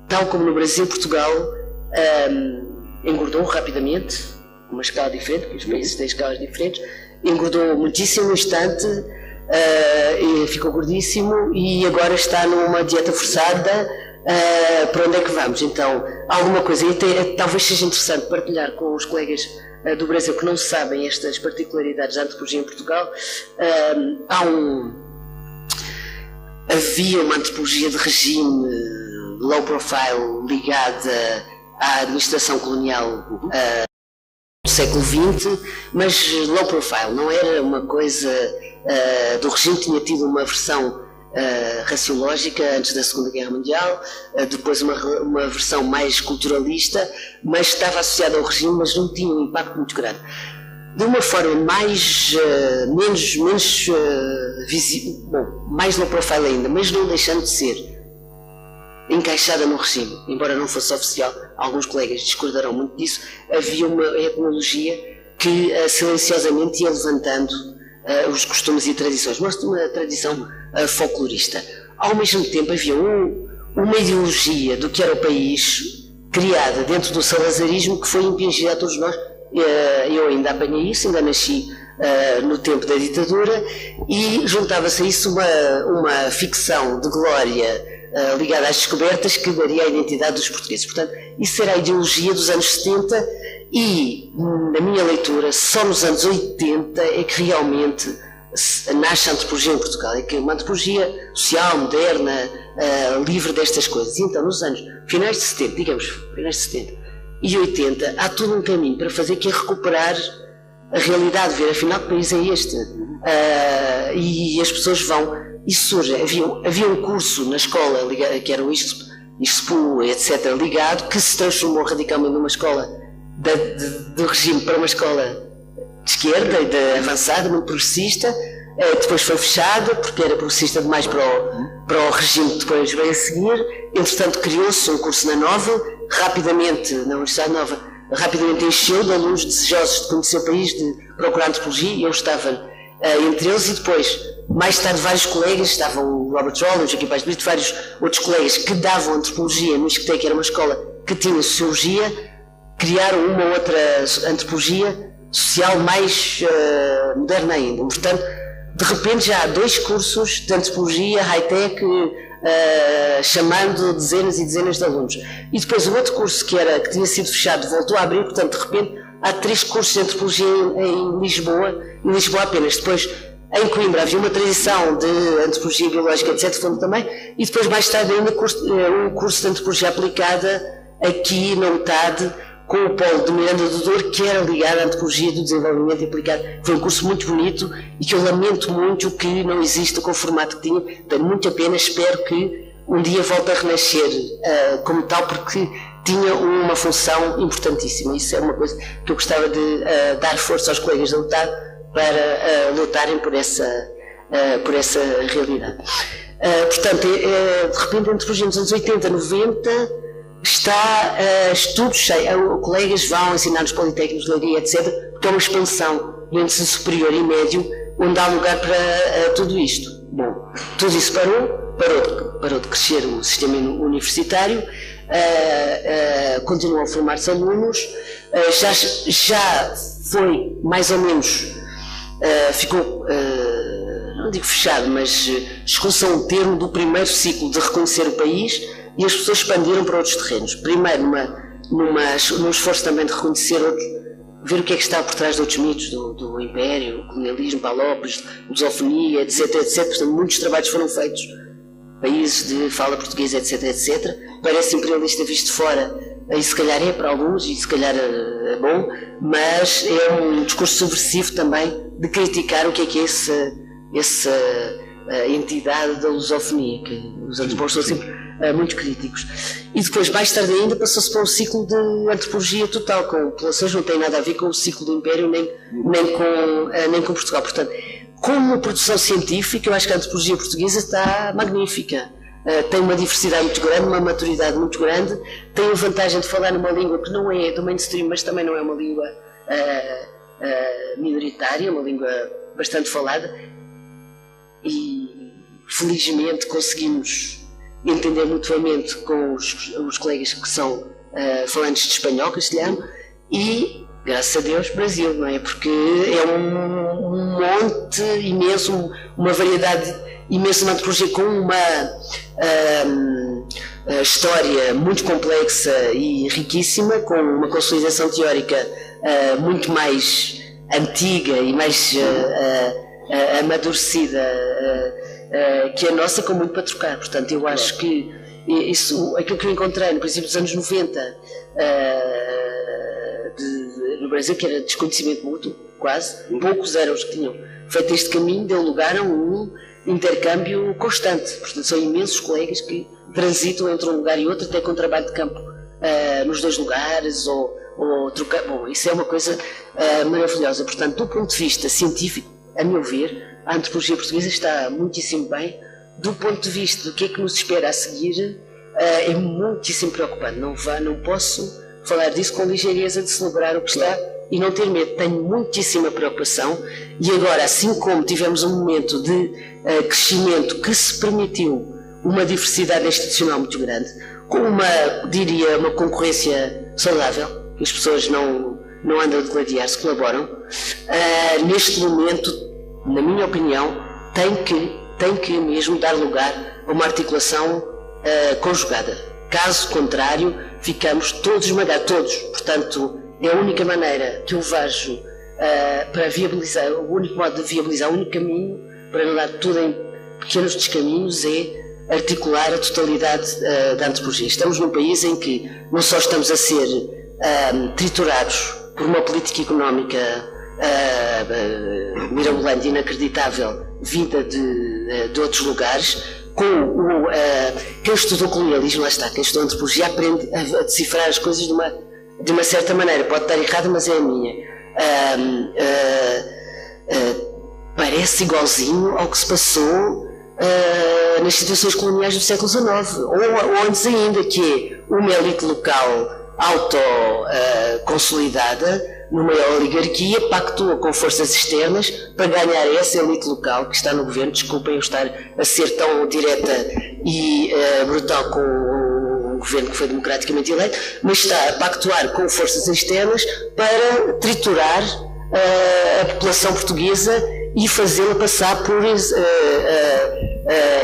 Tal como no Brasil, Portugal engordou rapidamente, uma escala diferente, porque os países têm escalas diferentes, engordou muitíssimo no instante, ficou gordíssimo e agora está numa dieta forçada. Para onde é que vamos? Então, alguma coisa, e talvez seja interessante partilhar com os colegas do Brasil que não sabem estas particularidades da antropologia em Portugal. Havia uma antropologia de regime low profile ligada à administração colonial do século XX, mas low profile, não era uma coisa do regime, tinha tido uma versão raciológica antes da Segunda Guerra Mundial, depois uma versão mais culturalista, mas estava associada ao regime, mas não tinha um impacto muito grande. De uma forma mais low profile ainda, mas não deixando de ser encaixada no regime, embora não fosse oficial, alguns colegas discordarão muito disso. Havia uma etnologia que silenciosamente ia levantando os costumes e tradições, mas uma tradição folclorista. Ao mesmo tempo havia uma ideologia do que era o país, criada dentro do salazarismo, que foi impingida a todos nós. Eu ainda apanhei isso, ainda nasci no tempo da ditadura, e juntava-se a isso uma ficção de glória ligada às descobertas que daria a identidade dos portugueses. Portanto, isso era a ideologia dos anos 70 e, na minha leitura, só nos anos 80 é que realmente nasce a antropologia em Portugal, é que é uma antropologia social, moderna, livre destas coisas. E então, nos anos finais de 70, digamos, finais de 70 e 80, há todo um caminho para fazer, que é recuperar a realidade, ver afinal que país é este. E as pessoas vão, isso surge, havia um curso na escola, que era o ISPU, etc., ligado, que se transformou radicalmente numa escola do regime para uma escola de esquerda e de avançada, muito progressista. Depois foi fechada porque era progressista demais para o regime que depois veio a seguir. Entretanto, criou-se um curso na Nova, rapidamente, na Universidade Nova, rapidamente encheu de alunos desejosos de conhecer o país, de procurar antropologia, e eu estava entre eles. E depois, mais tarde, vários colegas, estavam o Robert Joll, o Joaquim Paes de Brito, vários outros colegas que davam antropologia no ISCTE, que era uma escola que tinha sociologia, criaram uma ou outra antropologia social mais moderna ainda. Portanto, de repente já há 2 cursos de antropologia high-tech, chamando dezenas e dezenas de alunos. E depois o outro curso que tinha sido fechado voltou a abrir. Portanto, de repente há 3 cursos de antropologia em Lisboa apenas. Depois, em Coimbra, havia uma tradição de antropologia biológica, etc., fundo também, e depois, mais tarde, ainda um curso de antropologia aplicada aqui na UTAD, com o polo de Miranda do Douro, que era ligado à antropologia do desenvolvimento aplicado. Foi um curso muito bonito e que eu lamento muito que não exista com o formato que tinha. Tenho muita pena, espero que um dia volte a renascer como tal, porque tinha uma função importantíssima. Isso é uma coisa que eu gostava de dar força aos colegas da UTAD para lutarem por essa realidade. Portanto, de repente, entre os anos 80 e 90, está estudos cheios, colegas vão ensinar nos politécnicos de Leiria, etc., porque é uma expansão do ensino superior e médio, onde há lugar para tudo isto. Bom, tudo isso parou, parou de crescer o sistema universitário, continuam a formar-se alunos, já foi mais ou menos, ficou, não digo fechado, mas chegou-se a um termo do primeiro ciclo de reconhecer o país e as pessoas expandiram para outros terrenos. Primeiro num esforço também de reconhecer ver o que é que está por trás de outros mitos do Império, o colonialismo, Palópolis, lusofonia, etc, etc. Portanto, muitos trabalhos foram feitos, países de fala portuguesa, etc, etc. Parece imperialista visto de fora, e se calhar é para alguns, e se calhar é bom, mas é um discurso subversivo também de criticar o que é essa entidade da lusofonia, que os antropólogos são sempre muito críticos. E depois, mais tarde ainda, passou-se para um ciclo de antropologia total, com populações, não tem nada a ver com o ciclo do Império, nem com Portugal. Portanto, como produção científica, eu acho que a antropologia portuguesa está magnífica. Tem uma diversidade muito grande, uma maturidade muito grande, tem a vantagem de falar numa língua que não é do mainstream, mas também não é uma língua minoritária, uma língua bastante falada, e felizmente conseguimos entender mutuamente com os colegas que são falantes de espanhol, castelhano, e graças a Deus Brasil, não é? Porque é um monte imenso, uma variedade imensa de antropologia com uma história muito complexa e riquíssima, com uma consolidação teórica muito mais antiga e mais amadurecida que a nossa, com muito para trocar. Portanto, eu acho que aquilo que eu encontrei no princípio dos anos 90 no Brasil, que era desconhecimento mútuo, quase, poucos eram os que tinham feito este caminho, deu lugar a um intercâmbio constante. Portanto, são imensos colegas que transitam entre um lugar e outro, até com trabalho de campo nos dois lugares, ou trocar. Bom, isso é uma coisa maravilhosa. Portanto, do ponto de vista científico, a meu ver, a antropologia portuguesa está muitíssimo bem. Do ponto de vista do que é que nos espera a seguir, é muitíssimo preocupante. Não posso falar disso com ligeireza, de celebrar o que está e não ter medo. Tenho muitíssima preocupação, e agora, assim como tivemos um momento de crescimento que se permitiu uma diversidade institucional muito grande, com uma concorrência saudável, que as pessoas não andam a degladiar-se, colaboram, neste momento, na minha opinião, tem que mesmo dar lugar a uma articulação conjugada. Caso contrário, ficamos todos esmagados, todos. Portanto, é a única maneira que eu vejo para viabilizar, o único modo de viabilizar, o único caminho para não dar tudo em pequenos descaminhos é articular a totalidade da antropologia. Estamos num país em que não só estamos a ser triturados por uma política económica mirabolante, inacreditável, vinda de outros lugares, com quem estudou colonialismo, lá está, quem estudou antropologia aprende a decifrar as coisas de uma certa maneira. Pode estar errada, mas é a minha. Parece igualzinho ao que se passou nas situações coloniais do século XIX, ou antes ainda, que é uma elite local autoconsolidada numa oligarquia, pactua com forças externas para ganhar essa elite local que está no governo. Desculpem eu estar a ser tão direta e brutal com um governo que foi democraticamente eleito, mas está a pactuar com forças externas para triturar a população portuguesa e fazê-la passar por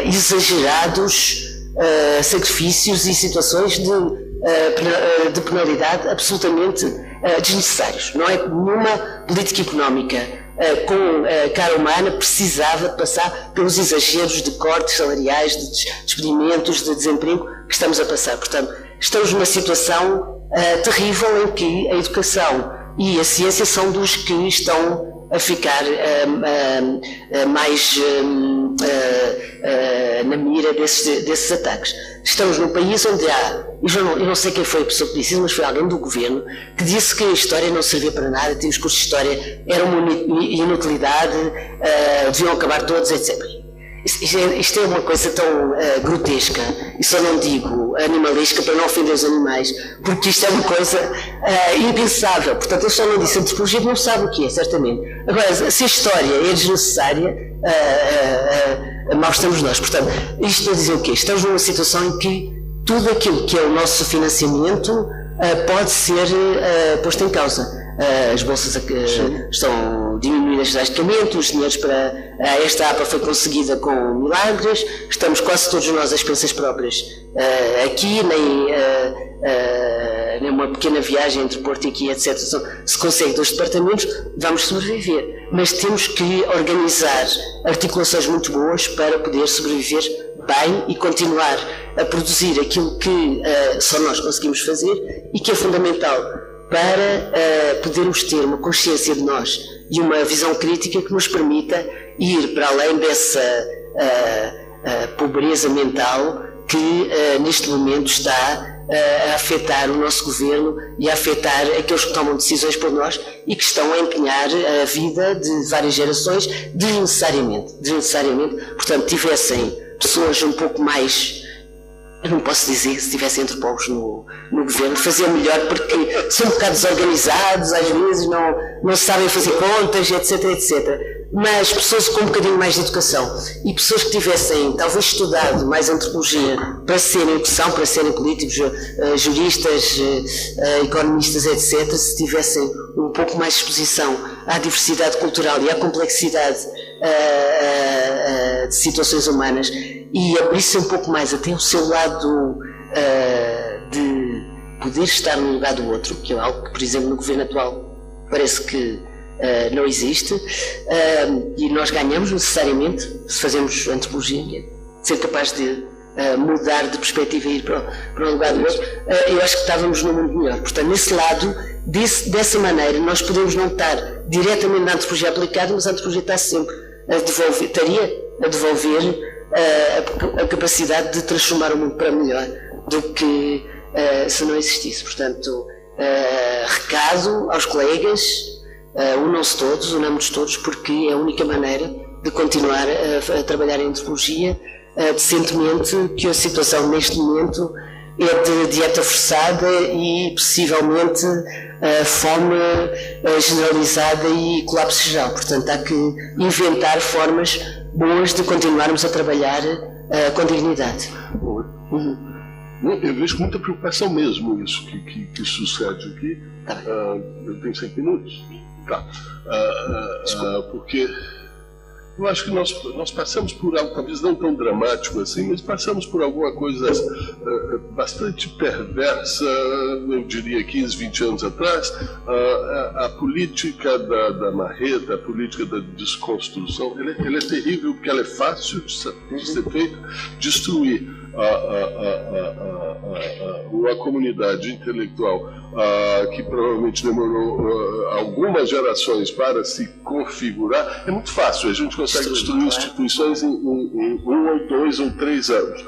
exagerados sacrifícios e situações de penalidade absolutamente desnecessários. Não é? Nenhuma política económica com cara humana precisava de passar pelos exageros de cortes salariais, de despedimentos, de desemprego que estamos a passar. Portanto, estamos numa situação terrível em que a educação e a ciência são dos que estão a ficar mais na mira desses ataques. Estamos num país onde há, eu não sei quem foi a pessoa que disse isso, mas foi alguém do governo que disse que a história não servia para nada, que os cursos de história eram uma inutilidade, deviam acabar todos, etc. Isto é uma coisa tão grotesca, e só não digo animalística para não ofender os animais, porque isto é uma coisa impensável. Portanto, eu só não disse antropologia, não sabe o que é, certamente. Agora, se a história é desnecessária, mal estamos nós. Portanto, isto para dizer o quê? Estamos numa situação em que tudo aquilo que é o nosso financiamento pode ser posto em causa. As bolsas estão diminuídas drasticamente, os dinheiros para esta APA foi conseguida com milagres, estamos quase todos nós às expensas próprias aqui, nem uma pequena viagem entre Porto e aqui, etc. Se consegue 2 departamentos, vamos sobreviver. Mas temos que organizar articulações muito boas para poder sobreviver bem e continuar a produzir aquilo que só nós conseguimos fazer e que é fundamental para podermos ter uma consciência de nós e uma visão crítica que nos permita ir para além dessa pobreza mental que neste momento está a afetar o nosso governo e a afetar aqueles que tomam decisões por nós e que estão a empenhar a vida de várias gerações desnecessariamente. Portanto, tivessem pessoas um pouco mais... Eu não posso dizer que se tivessem antropólogos no governo, faziam melhor, porque são um bocado desorganizados, às vezes não sabem fazer contas, etc. Mas pessoas com um bocadinho mais de educação e pessoas que tivessem talvez estudado mais antropologia para serem o que são, para serem políticos, juristas, economistas, etc., se tivessem um pouco mais de exposição à diversidade cultural e à complexidade de situações humanas e abrisse um pouco mais até o seu lado de poder estar no lugar do outro, que é algo que, por exemplo, no governo atual parece que não existe, e nós ganhamos necessariamente se fazemos antropologia, ser capaz de mudar de perspectiva e ir para um lugar do outro. Eu acho que estávamos num mundo melhor. Portanto, nesse lado, dessa maneira, nós podemos não estar diretamente na antropologia aplicada, mas a antropologia está sempre estaria a devolver a capacidade de transformar o mundo para melhor do que se não existisse. Portanto, recado aos colegas, unam-se todos, unamos todos, porque é a única maneira de continuar a trabalhar em antropologia decentemente, que a situação neste momento é de dieta forçada e possivelmente fome generalizada e colapso geral. Portanto, há que inventar formas boas de continuarmos a trabalhar com dignidade. Eu vejo com muita preocupação mesmo isso que sucede aqui. Eu tenho 5 minutos. Tá. Porque eu acho que nós passamos por algo, talvez não tão dramático assim, mas passamos por alguma coisa bastante perversa, eu diria 15, 20 anos atrás. A política da marreta, a política da desconstrução, ela é terrível porque ela é fácil de ser feita, destruir a comunidade intelectual que provavelmente demorou algumas gerações para se configurar, é muito fácil. A gente consegue destruir instituições em 1 ou 2 ou 3 anos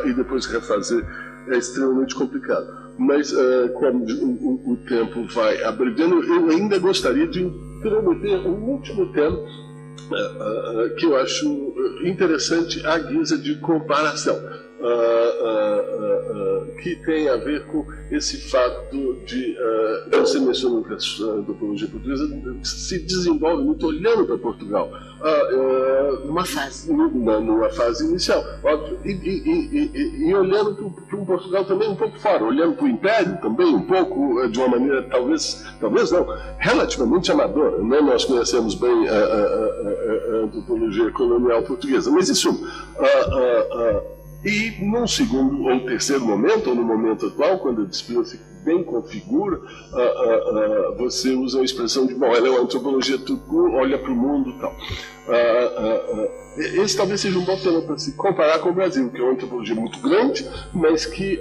e depois refazer é extremamente complicado. Mas como o tempo vai abreviando, eu ainda gostaria de intrometer um último tema que eu acho interessante à guisa de comparação. Que tem a ver com esse fato de você mencionou que a antropologia portuguesa se desenvolve muito olhando para Portugal numa fase inicial, óbvio, e olhando para um Portugal também um pouco fora, olhando para o Império também um pouco de uma maneira talvez não, relativamente amadora, né? Nós conhecemos bem a antropologia colonial portuguesa, mas isso e num segundo ou terceiro momento, ou no momento atual, quando a disciplina se bem configura, você usa a expressão de, ela é uma antropologia tucu, olha para o mundo e tal. Esse talvez seja um bom tema para se comparar com o Brasil, que é uma antropologia muito grande, mas que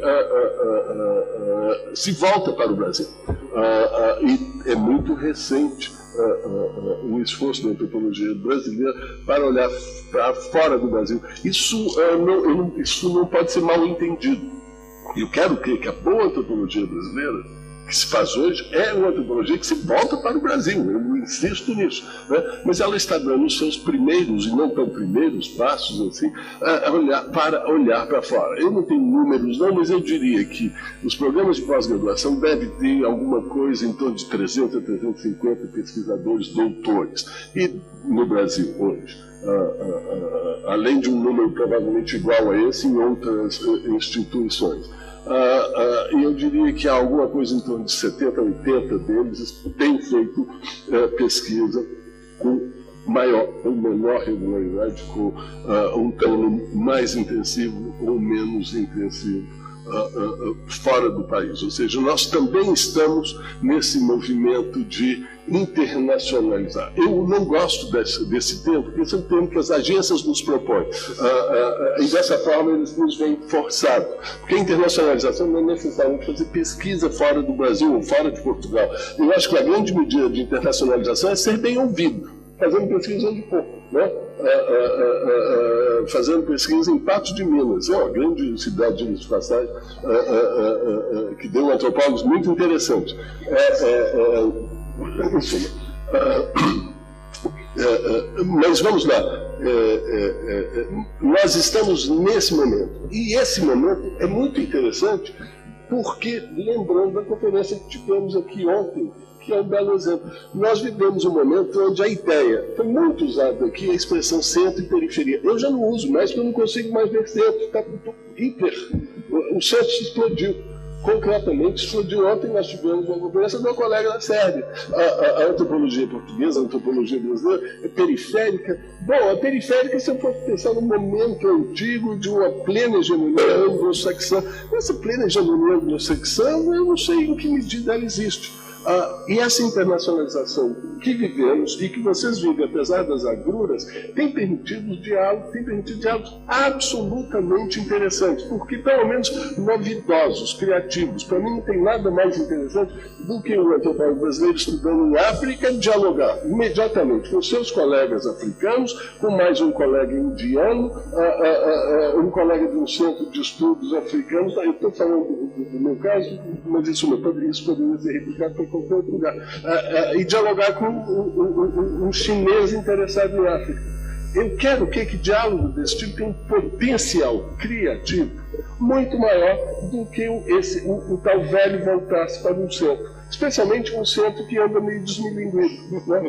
se volta para o Brasil. E é muito recente o esforço da antropologia brasileira para olhar para fora do Brasil. Isso não pode ser mal entendido. Eu quero crer que a boa antropologia brasileira que se faz hoje é uma antropologia que se volta para o Brasil, eu insisto nisso, né? Mas ela está dando os seus primeiros e não tão primeiros passos assim, para olhar para fora. Eu não tenho números não, mas eu diria que os programas de pós-graduação devem ter alguma coisa em torno de 300 a 350 pesquisadores doutores, e no Brasil hoje. Além de um número provavelmente igual a esse em outras instituições. E eu diria que há alguma coisa em torno de 70, 80 deles têm feito pesquisa com maior ou menor regularidade, com um plano mais intensivo ou menos intensivo fora do país. Ou seja, nós também estamos nesse movimento de internacionalizar. Eu não gosto desse termo, porque esse é um termo que as agências nos propõem. E dessa forma eles nos vêm forçados. Porque a internacionalização não é necessariamente fazer pesquisa fora do Brasil ou fora de Portugal. Eu acho que a grande medida de internacionalização é ser bem ouvido, fazendo pesquisa onde for, né? Fazendo pesquisa em Patos de Minas, é uma grande cidade de passagem, que deu antropólogos muito interessantes. Mas vamos lá, nós estamos nesse momento, e esse momento é muito interessante, porque, lembrando da conferência que tivemos aqui ontem, que é um belo exemplo, nós vivemos um momento onde a ideia, foi muito usada aqui a expressão centro e periferia. Eu já não uso mais, porque eu não consigo mais ver centro, está hiper, o centro se explodiu. Concretamente, explodiu ontem, nós tivemos uma conferência de uma colega da Sérvia. A antropologia portuguesa, a antropologia brasileira é periférica. Bom, a periférica, se eu for pensar no momento antigo de uma plena hegemonia anglo-saxã, essa plena hegemonia anglo-saxã, eu não sei em que medida ela existe. E essa internacionalização que vivemos e que vocês vivem, apesar das agruras, tem permitido diálogos absolutamente interessantes, porque pelo menos novidosos, criativos. Para mim não tem nada mais interessante do que um antropólogo brasileiro estudando em África dialogar imediatamente com seus colegas africanos, com mais um colega indiano, um colega de um centro de estudos africanos. Eu estou falando do meu caso, mas isso poderia ser replicado para qualquer outro lugar. E dialogar com um chinês interessado em África. Eu quero que diálogo desse tipo tenha um potencial criativo muito maior do que o tal velho voltar-se para um centro. Especialmente um centro que anda meio desmilinguido. Né?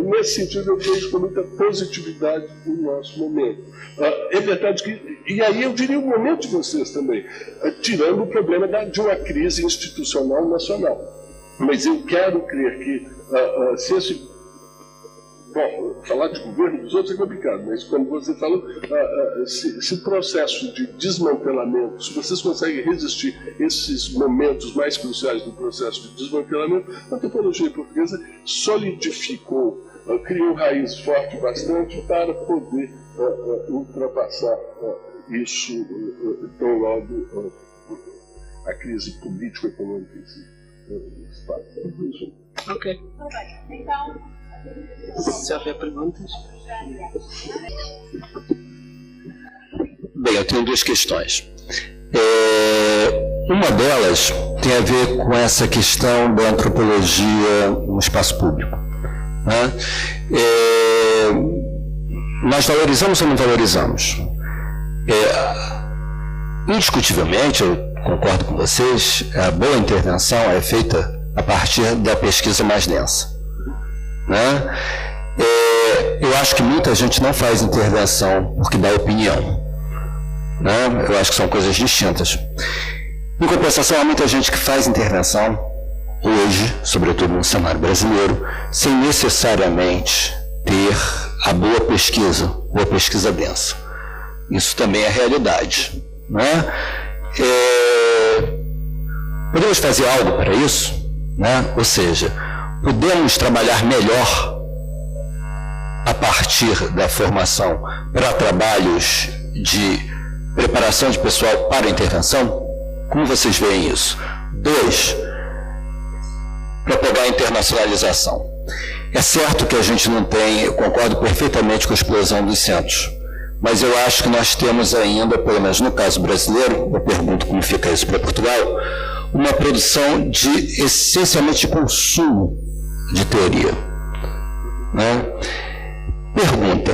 Nesse sentido, eu vejo com muita positividade o nosso momento. É verdade que... E aí eu diria o momento de vocês também, tirando o problema de uma crise institucional nacional. Mas eu quero crer que se esse... Bom, falar de governo dos outros é complicado, mas como você falou, esse processo de desmantelamento, se vocês conseguem resistir esses momentos mais cruciais do processo de desmantelamento, a antropologia portuguesa solidificou, criou raiz forte bastante para poder ultrapassar isso tão logo a crise político-econômica em si. Ok. Então... Se houver perguntas. Bem, eu tenho duas questões. Uma delas tem a ver com essa questão da antropologia no espaço público. Né? Nós valorizamos ou não valorizamos? Indiscutivelmente, eu concordo com vocês, a boa intervenção é feita a partir da pesquisa mais densa. Né? Eu acho que muita gente não faz intervenção porque dá opinião. Né? Eu acho que são coisas distintas. Em compensação, há muita gente que faz intervenção hoje, sobretudo no cenário brasileiro, sem necessariamente ter a boa pesquisa densa. Isso também é realidade. Né? Podemos fazer algo para isso? Né? Ou seja, podemos trabalhar melhor a partir da formação para trabalhos de preparação de pessoal para a intervenção? Como vocês veem isso? 2, para pegar a internacionalização. É certo que a gente não tem, eu concordo perfeitamente com a explosão dos centros, mas eu acho que nós temos ainda, pelo menos no caso brasileiro, eu pergunto como fica isso para Portugal, uma produção essencialmente de consumo de teoria. Né? Pergunta: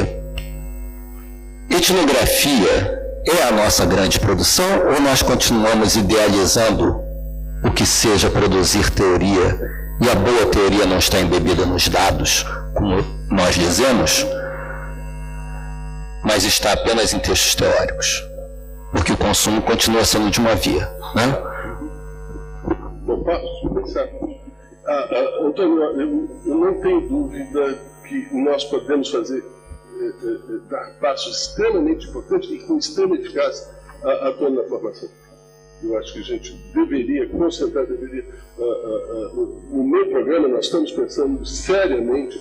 etnografia é a nossa grande produção ou nós continuamos idealizando o que seja produzir teoria e a boa teoria não está embebida nos dados, como nós dizemos, mas está apenas em textos teóricos, porque o consumo continua sendo de uma via, né? Bom, posso começar? Antônio, eu não tenho dúvida que nós podemos dar passos extremamente importantes e com extrema eficácia atuando na formação. Eu acho que a gente deveria concentrar, no meu programa nós estamos pensando seriamente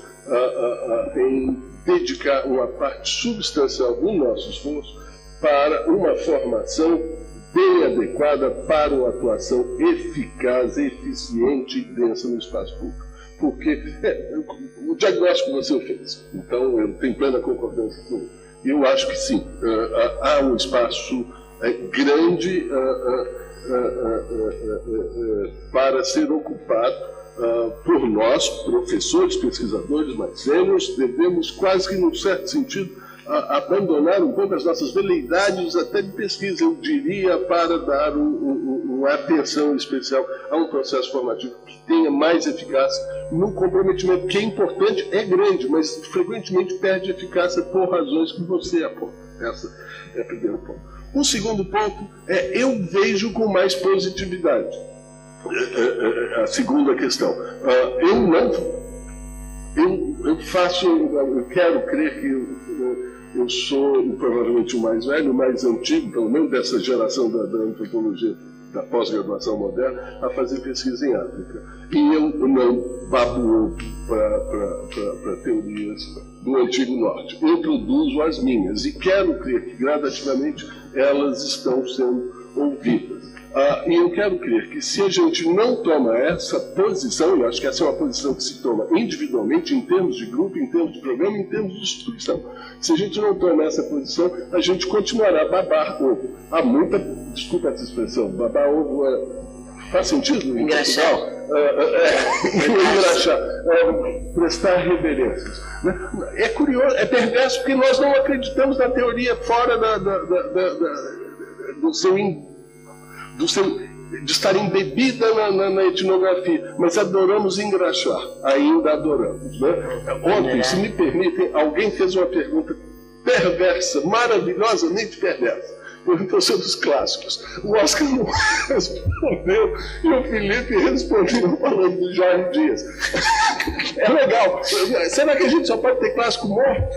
em dedicar uma parte substancial do nosso esforço para uma formação bem adequada para uma atuação eficaz, eficiente e densa no espaço público. Porque o diagnóstico você fez, então eu tenho plena concordância com ele. Eu acho que sim, há um espaço grande para ser ocupado por nós, professores, pesquisadores mais sêniores. Devemos quase que, num certo sentido, abandonar um pouco as nossas veleidades até de pesquisa, eu diria, para dar uma atenção especial a um processo formativo que tenha mais eficácia no comprometimento, que é importante, é grande, mas frequentemente perde eficácia por razões que você aponta. Essa é o primeiro ponto. O segundo ponto é: eu vejo com mais positividade. A segunda questão. Eu quero crer que eu sou provavelmente o mais velho, o mais antigo, pelo menos dessa geração da antropologia da pós-graduação moderna, a fazer pesquisa em África. E eu não babo para teorias do Antigo Norte. Eu produzo as minhas e quero crer que gradativamente elas estão sendo ouvidas. E eu quero crer que se a gente não toma essa posição, eu acho que essa é uma posição que se toma individualmente, em termos de grupo, em termos de programa, em termos de instituição. Se a gente não toma essa posição, a gente continuará a babar ovo. Há muita, desculpa essa expressão, babar ovo faz sentido? Engraxar. Engraxar. Prestar reverências. É curioso, é perverso, porque nós não acreditamos na teoria fora de estar embebida na etnografia, mas adoramos engraxar, ainda adoramos. Né? Ontem, se me permitem, alguém fez uma pergunta perversa, maravilhosamente perversa. Perguntou sobre os clássicos. O Oscar não respondeu e o Felipe respondeu falando do Jorge Dias. É legal. Será que a gente só pode ter clássico morto?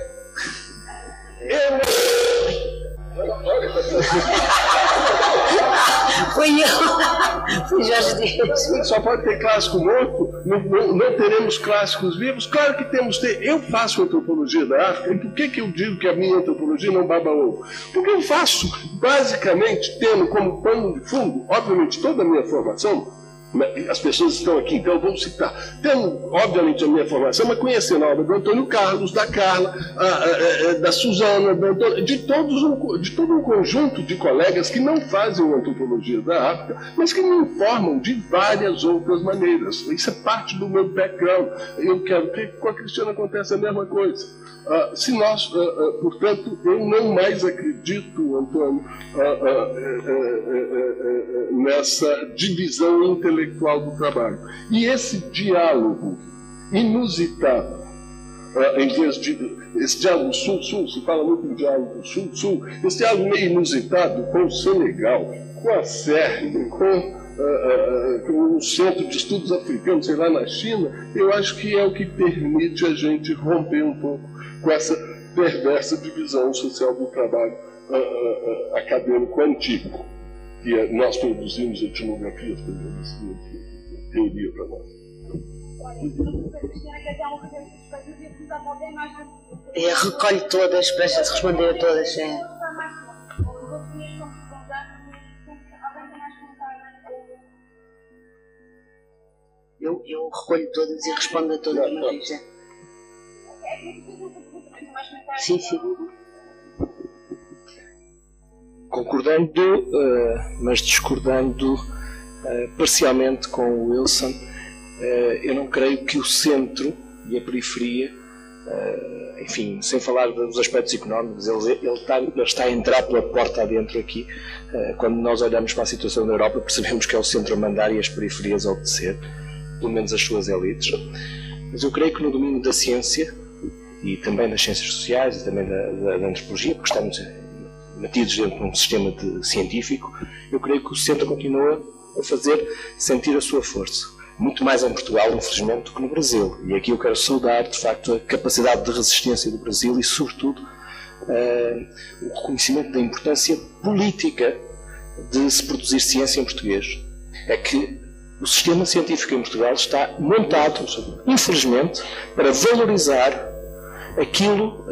Fui eu. Fui Jorge Dias. Só pode ter clássico morto? Não teremos clássicos vivos? Claro que temos que ter. Eu faço antropologia da África. E por que eu digo que a minha antropologia não baba ovo? Porque eu faço, basicamente, tendo como pano de fundo, obviamente, toda a minha formação. As pessoas estão aqui, então eu vou citar. Tendo, obviamente, a minha formação, mas conhecendo a obra do Antônio Carlos, da Carla, da Suzana, de todo um conjunto de colegas que não fazem antropologia da África, mas que me informam de várias outras maneiras. Isso é parte do meu background. Eu quero que com a Cristiana aconteça a mesma coisa. Se nós, portanto, eu não mais acredito, Antônio, nessa divisão intelectual do trabalho. E esse diálogo inusitado, em vez de esse diálogo sul-sul, se fala muito em diálogo sul-sul, esse diálogo meio inusitado com o Senegal, com a Sérvia, com o Centro de Estudos Africanos, sei lá, na China, eu acho que é o que permite a gente romper um pouco com essa perversa divisão social do trabalho acadêmico antigo. E nós produzimos etnografias, por exemplo, teoria para nós. Recolhe todas para a gente responder a todas. Eu recolho todas e respondo a todas uma vez. Sim, sim. Concordando, mas discordando parcialmente com o Wilson. Eu não creio que o centro e a periferia, enfim, sem falar dos aspectos económicos, ele está a entrar pela porta adentro aqui. Quando nós olhamos para a situação da Europa, percebemos que é o centro a mandar e as periferias a obedecer, pelo menos as suas elites. Mas eu creio que no domínio da ciência, e também das ciências sociais e também da antropologia, porque estamos metidos dentro de um sistema científico, eu creio que o centro continua a fazer sentir a sua força. Muito mais em Portugal, infelizmente, do que no Brasil. E aqui eu quero saudar, de facto, a capacidade de resistência do Brasil e, sobretudo, o reconhecimento da importância política de se produzir ciência em português. É que o sistema científico em Portugal está montado, infelizmente, para valorizar aquilo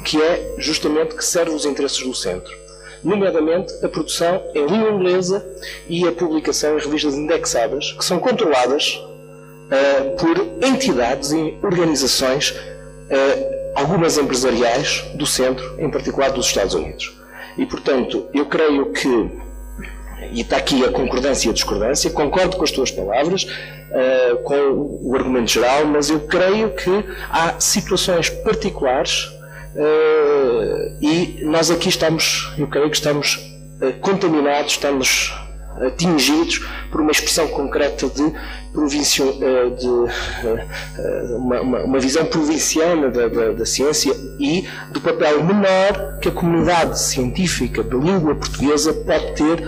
que é justamente que serve os interesses do centro. Nomeadamente a produção em língua inglesa e a publicação em revistas indexadas, que são controladas por entidades e organizações, algumas empresariais do centro, em particular dos Estados Unidos. E, portanto, eu creio que, e está aqui a concordância e a discordância, concordo com as tuas palavras, com o argumento geral, mas eu creio que há situações particulares e nós aqui estamos, eu creio que estamos contaminados, estamos atingidos por uma expressão concreta de uma visão provinciana da ciência e do papel menor que a comunidade científica de língua portuguesa pode ter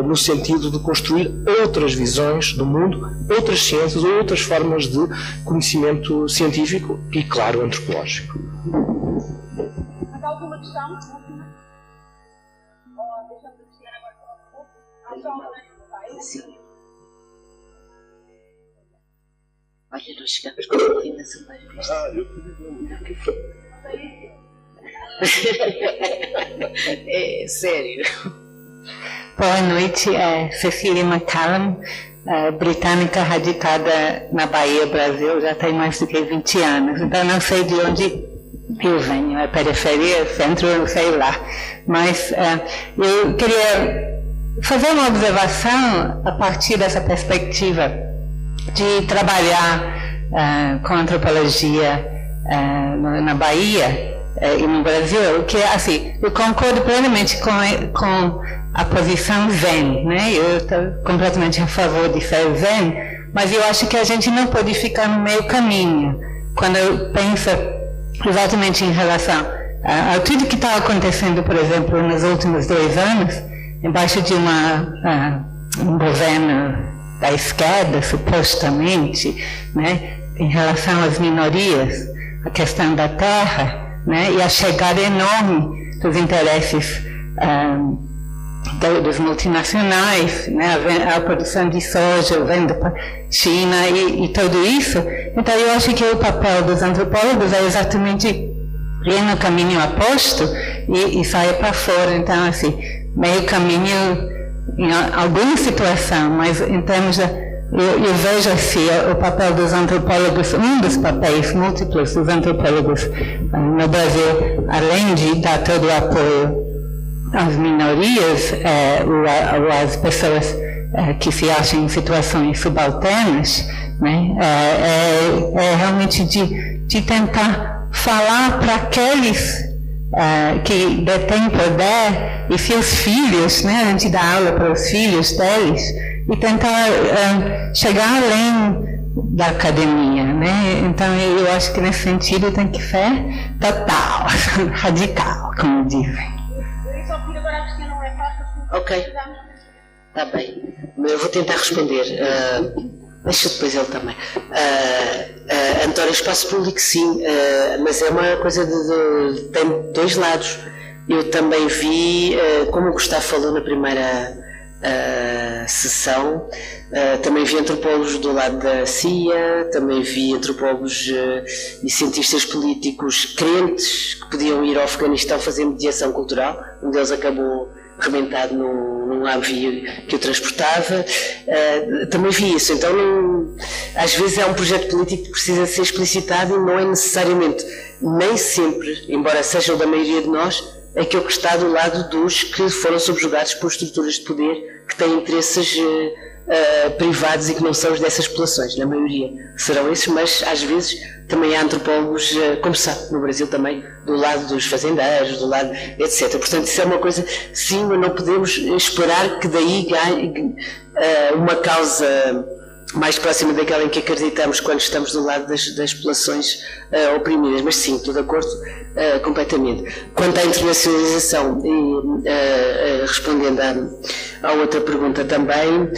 no sentido de construir outras visões do mundo, outras ciências ou outras formas de conhecimento científico e, claro, antropológico. Mas há alguma questão? Ou deixamos a Cristiana agora falar um pouco? Sim. Olha, nós chegamos com o fim da semana. Eu queria É sério. Boa noite, Cecília McCallum, britânica radicada na Bahia, Brasil, já tem mais do que 20 anos. Então não sei de onde eu venho, é periferia, centro, eu não sei lá. Mas eu queria fazer uma observação a partir dessa perspectiva de trabalhar com antropologia na Bahia e no Brasil, que assim, eu concordo plenamente com a posição zen, né? Eu estou completamente a favor de ser zen, mas eu acho que a gente não pode ficar no meio caminho quando eu penso exatamente em relação a tudo que está acontecendo, por exemplo, nos últimos 2 anos, embaixo de um governo da esquerda, supostamente, né, em relação às minorias, a questão da terra, né, e a chegada enorme dos interesses dos multinacionais, né, a produção de soja, venda para a China e tudo isso. Então eu acho que o papel dos antropólogos é exatamente ir no caminho oposto e sair para fora. Então, assim, meio caminho em alguma situação, mas em termos de, eu vejo assim o papel dos antropólogos, um dos papéis múltiplos dos antropólogos no Brasil, além de dar todo o apoio às minorias ou às pessoas que se acham em situações subalternas, né, é realmente de tentar falar para aqueles que detêm poder e seus filhos, né, a gente dá aula para os filhos deles e tentar chegar além da academia, né? Então eu acho que nesse sentido tem que ser total, radical, como dizem. Ok, está bem. Eu vou tentar responder. Deixa depois ele também. António, espaço público sim, mas é uma coisa tem 2 lados. Eu também vi, como o Gustavo falou na primeira sessão, também vi antropólogos do lado da CIA, também vi antropólogos e cientistas políticos crentes que podiam ir ao Afeganistão fazer mediação cultural. Um deles acabou rebentado num navio que o transportava. Também vi isso. Então, às vezes é um projeto político que precisa ser explicitado e não é necessariamente, nem sempre, embora seja o da maioria de nós, aquele que está do lado dos que foram subjugados por estruturas de poder que têm interesses privados e que não são os dessas populações. Na maioria serão esses, mas às vezes também há antropólogos, como se sabe, no Brasil também, do lado dos fazendeiros, do lado, etc. Portanto, isso é uma coisa, sim, mas não podemos esperar que daí ganhe uma causa mais próxima daquela em que acreditamos quando estamos do lado das populações oprimidas. Mas sim, estou de acordo completamente. Quanto à internacionalização, e respondendo à outra pergunta também,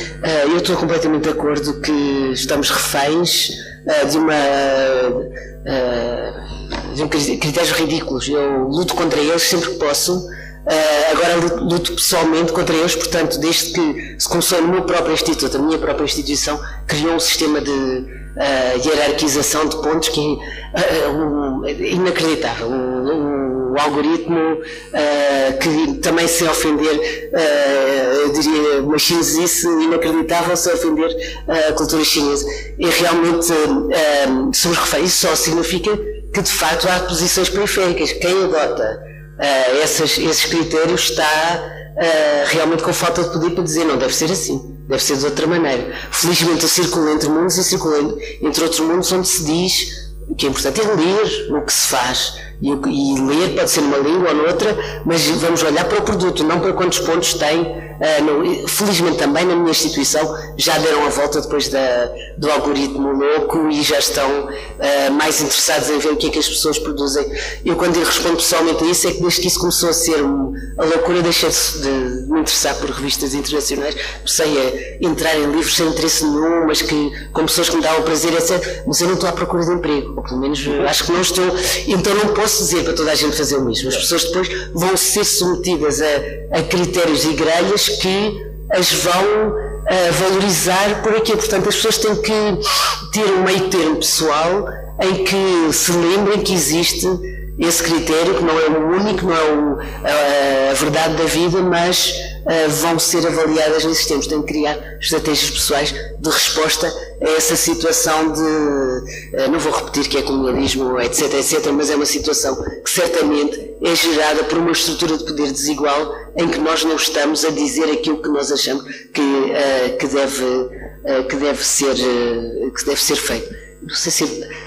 eu estou completamente de acordo que estamos reféns de critérios ridículos. Eu luto contra eles sempre que posso. Agora luto pessoalmente contra eles, portanto, desde que se começou no meu próprio instituto, a minha própria instituição criou um sistema de hierarquização de pontos que é inacreditável. Um algoritmo que também, sem ofender, eu diria uma chinesice inacreditável, sem ofender a cultura chinesa. E realmente somos reféns. Isso só significa que de facto há posições periféricas. Quem adota esses critérios está realmente com falta de poder para dizer não, deve ser assim, deve ser de outra maneira. Felizmente eu circulo entre mundos e circulo entre outros mundos onde se diz o que é importante é ler o que se faz e ler pode ser numa língua ou noutra, mas vamos olhar para o produto, não para quantos pontos tem. Felizmente também na minha instituição já deram a volta depois do algoritmo louco e já estão mais interessados em ver o que é que as pessoas produzem. Eu quando respondo pessoalmente a isso é que desde que isso começou a ser a loucura deixei de me interessar por revistas internacionais, comecei a entrar em livros sem interesse nenhum, mas com pessoas que me davam prazer, etc. Mas eu não estou à procura de emprego, ou pelo menos acho que não estou, então não posso dizer para toda a gente fazer o mesmo. As pessoas depois vão ser submetidas a critérios e grelhas que as vão valorizar por aquilo. Portanto, as pessoas têm que ter um meio termo pessoal em que se lembrem que existe esse critério, que não é o único, não é a verdade da vida, mas vão ser avaliadas nesses tempos. Têm que criar estratégias pessoais de resposta a essa situação de, não vou repetir que é colonialismo, etc, etc, mas é uma situação que certamente é gerada por uma estrutura de poder desigual em que nós não estamos a dizer aquilo que nós achamos que deve ser feito. Não sei se...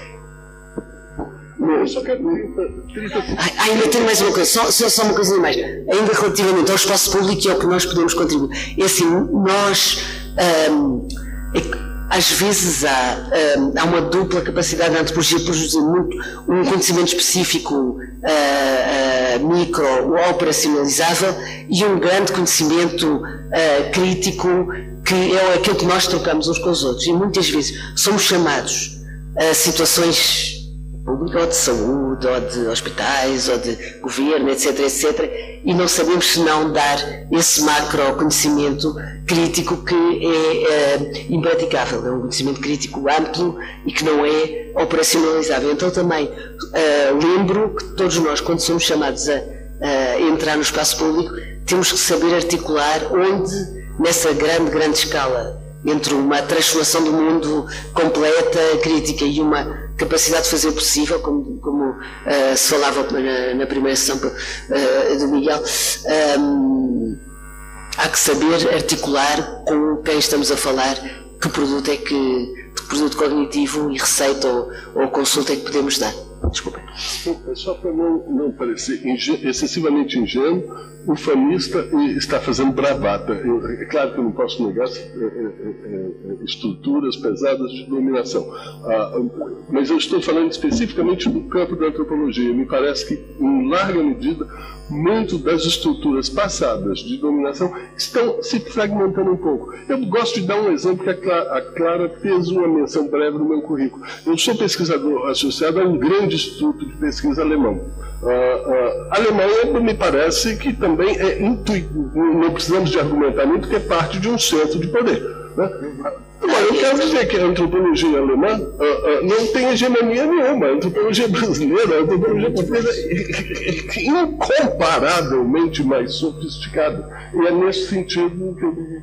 Eu só quero ainda tenho mais uma coisa, só uma coisinha mais. Ainda relativamente ao espaço público e ao que nós podemos contribuir. É assim, nós às vezes há uma dupla capacidade da antropologia de produzir muito um conhecimento específico micro ou operacionalizável e um grande conhecimento crítico que é aquilo que nós trocamos uns com os outros. E muitas vezes somos chamados a situações pública, ou de saúde, ou de hospitais, ou de governo, etc, etc, e não sabemos senão dar esse macro conhecimento crítico que é impraticável, é um conhecimento crítico amplo e que não é operacionalizável. Então também lembro que todos nós, quando somos chamados a entrar no espaço público, temos que saber articular onde, nessa grande escala, entre uma transformação do mundo completa, crítica e uma capacidade de fazer o possível, como se falava na primeira sessão do Miguel, há que saber articular com quem estamos a falar que produto é que produto cognitivo e receita ou consulta é que podemos dar. Desculpa. Só para não parecer excessivamente ingênuo, o fanista está fazendo bravata. É claro que eu não posso negar estruturas pesadas de dominação, mas eu estou falando especificamente do campo da antropologia. Me parece que, em larga medida, muito das estruturas passadas de dominação estão se fragmentando um pouco. Eu gosto de dar um exemplo que a Clara fez uma menção breve no meu currículo. Eu sou pesquisador associado a um grande instituto de pesquisa alemão. A Alemanha, me parece que também não precisamos de argumentar muito, que é parte de um centro de poder, né? Agora, eu quero dizer que a antropologia alemã não tem hegemonia nenhuma. A antropologia brasileira, a antropologia portuguesa é incomparavelmente mais sofisticada. E é nesse sentido que eu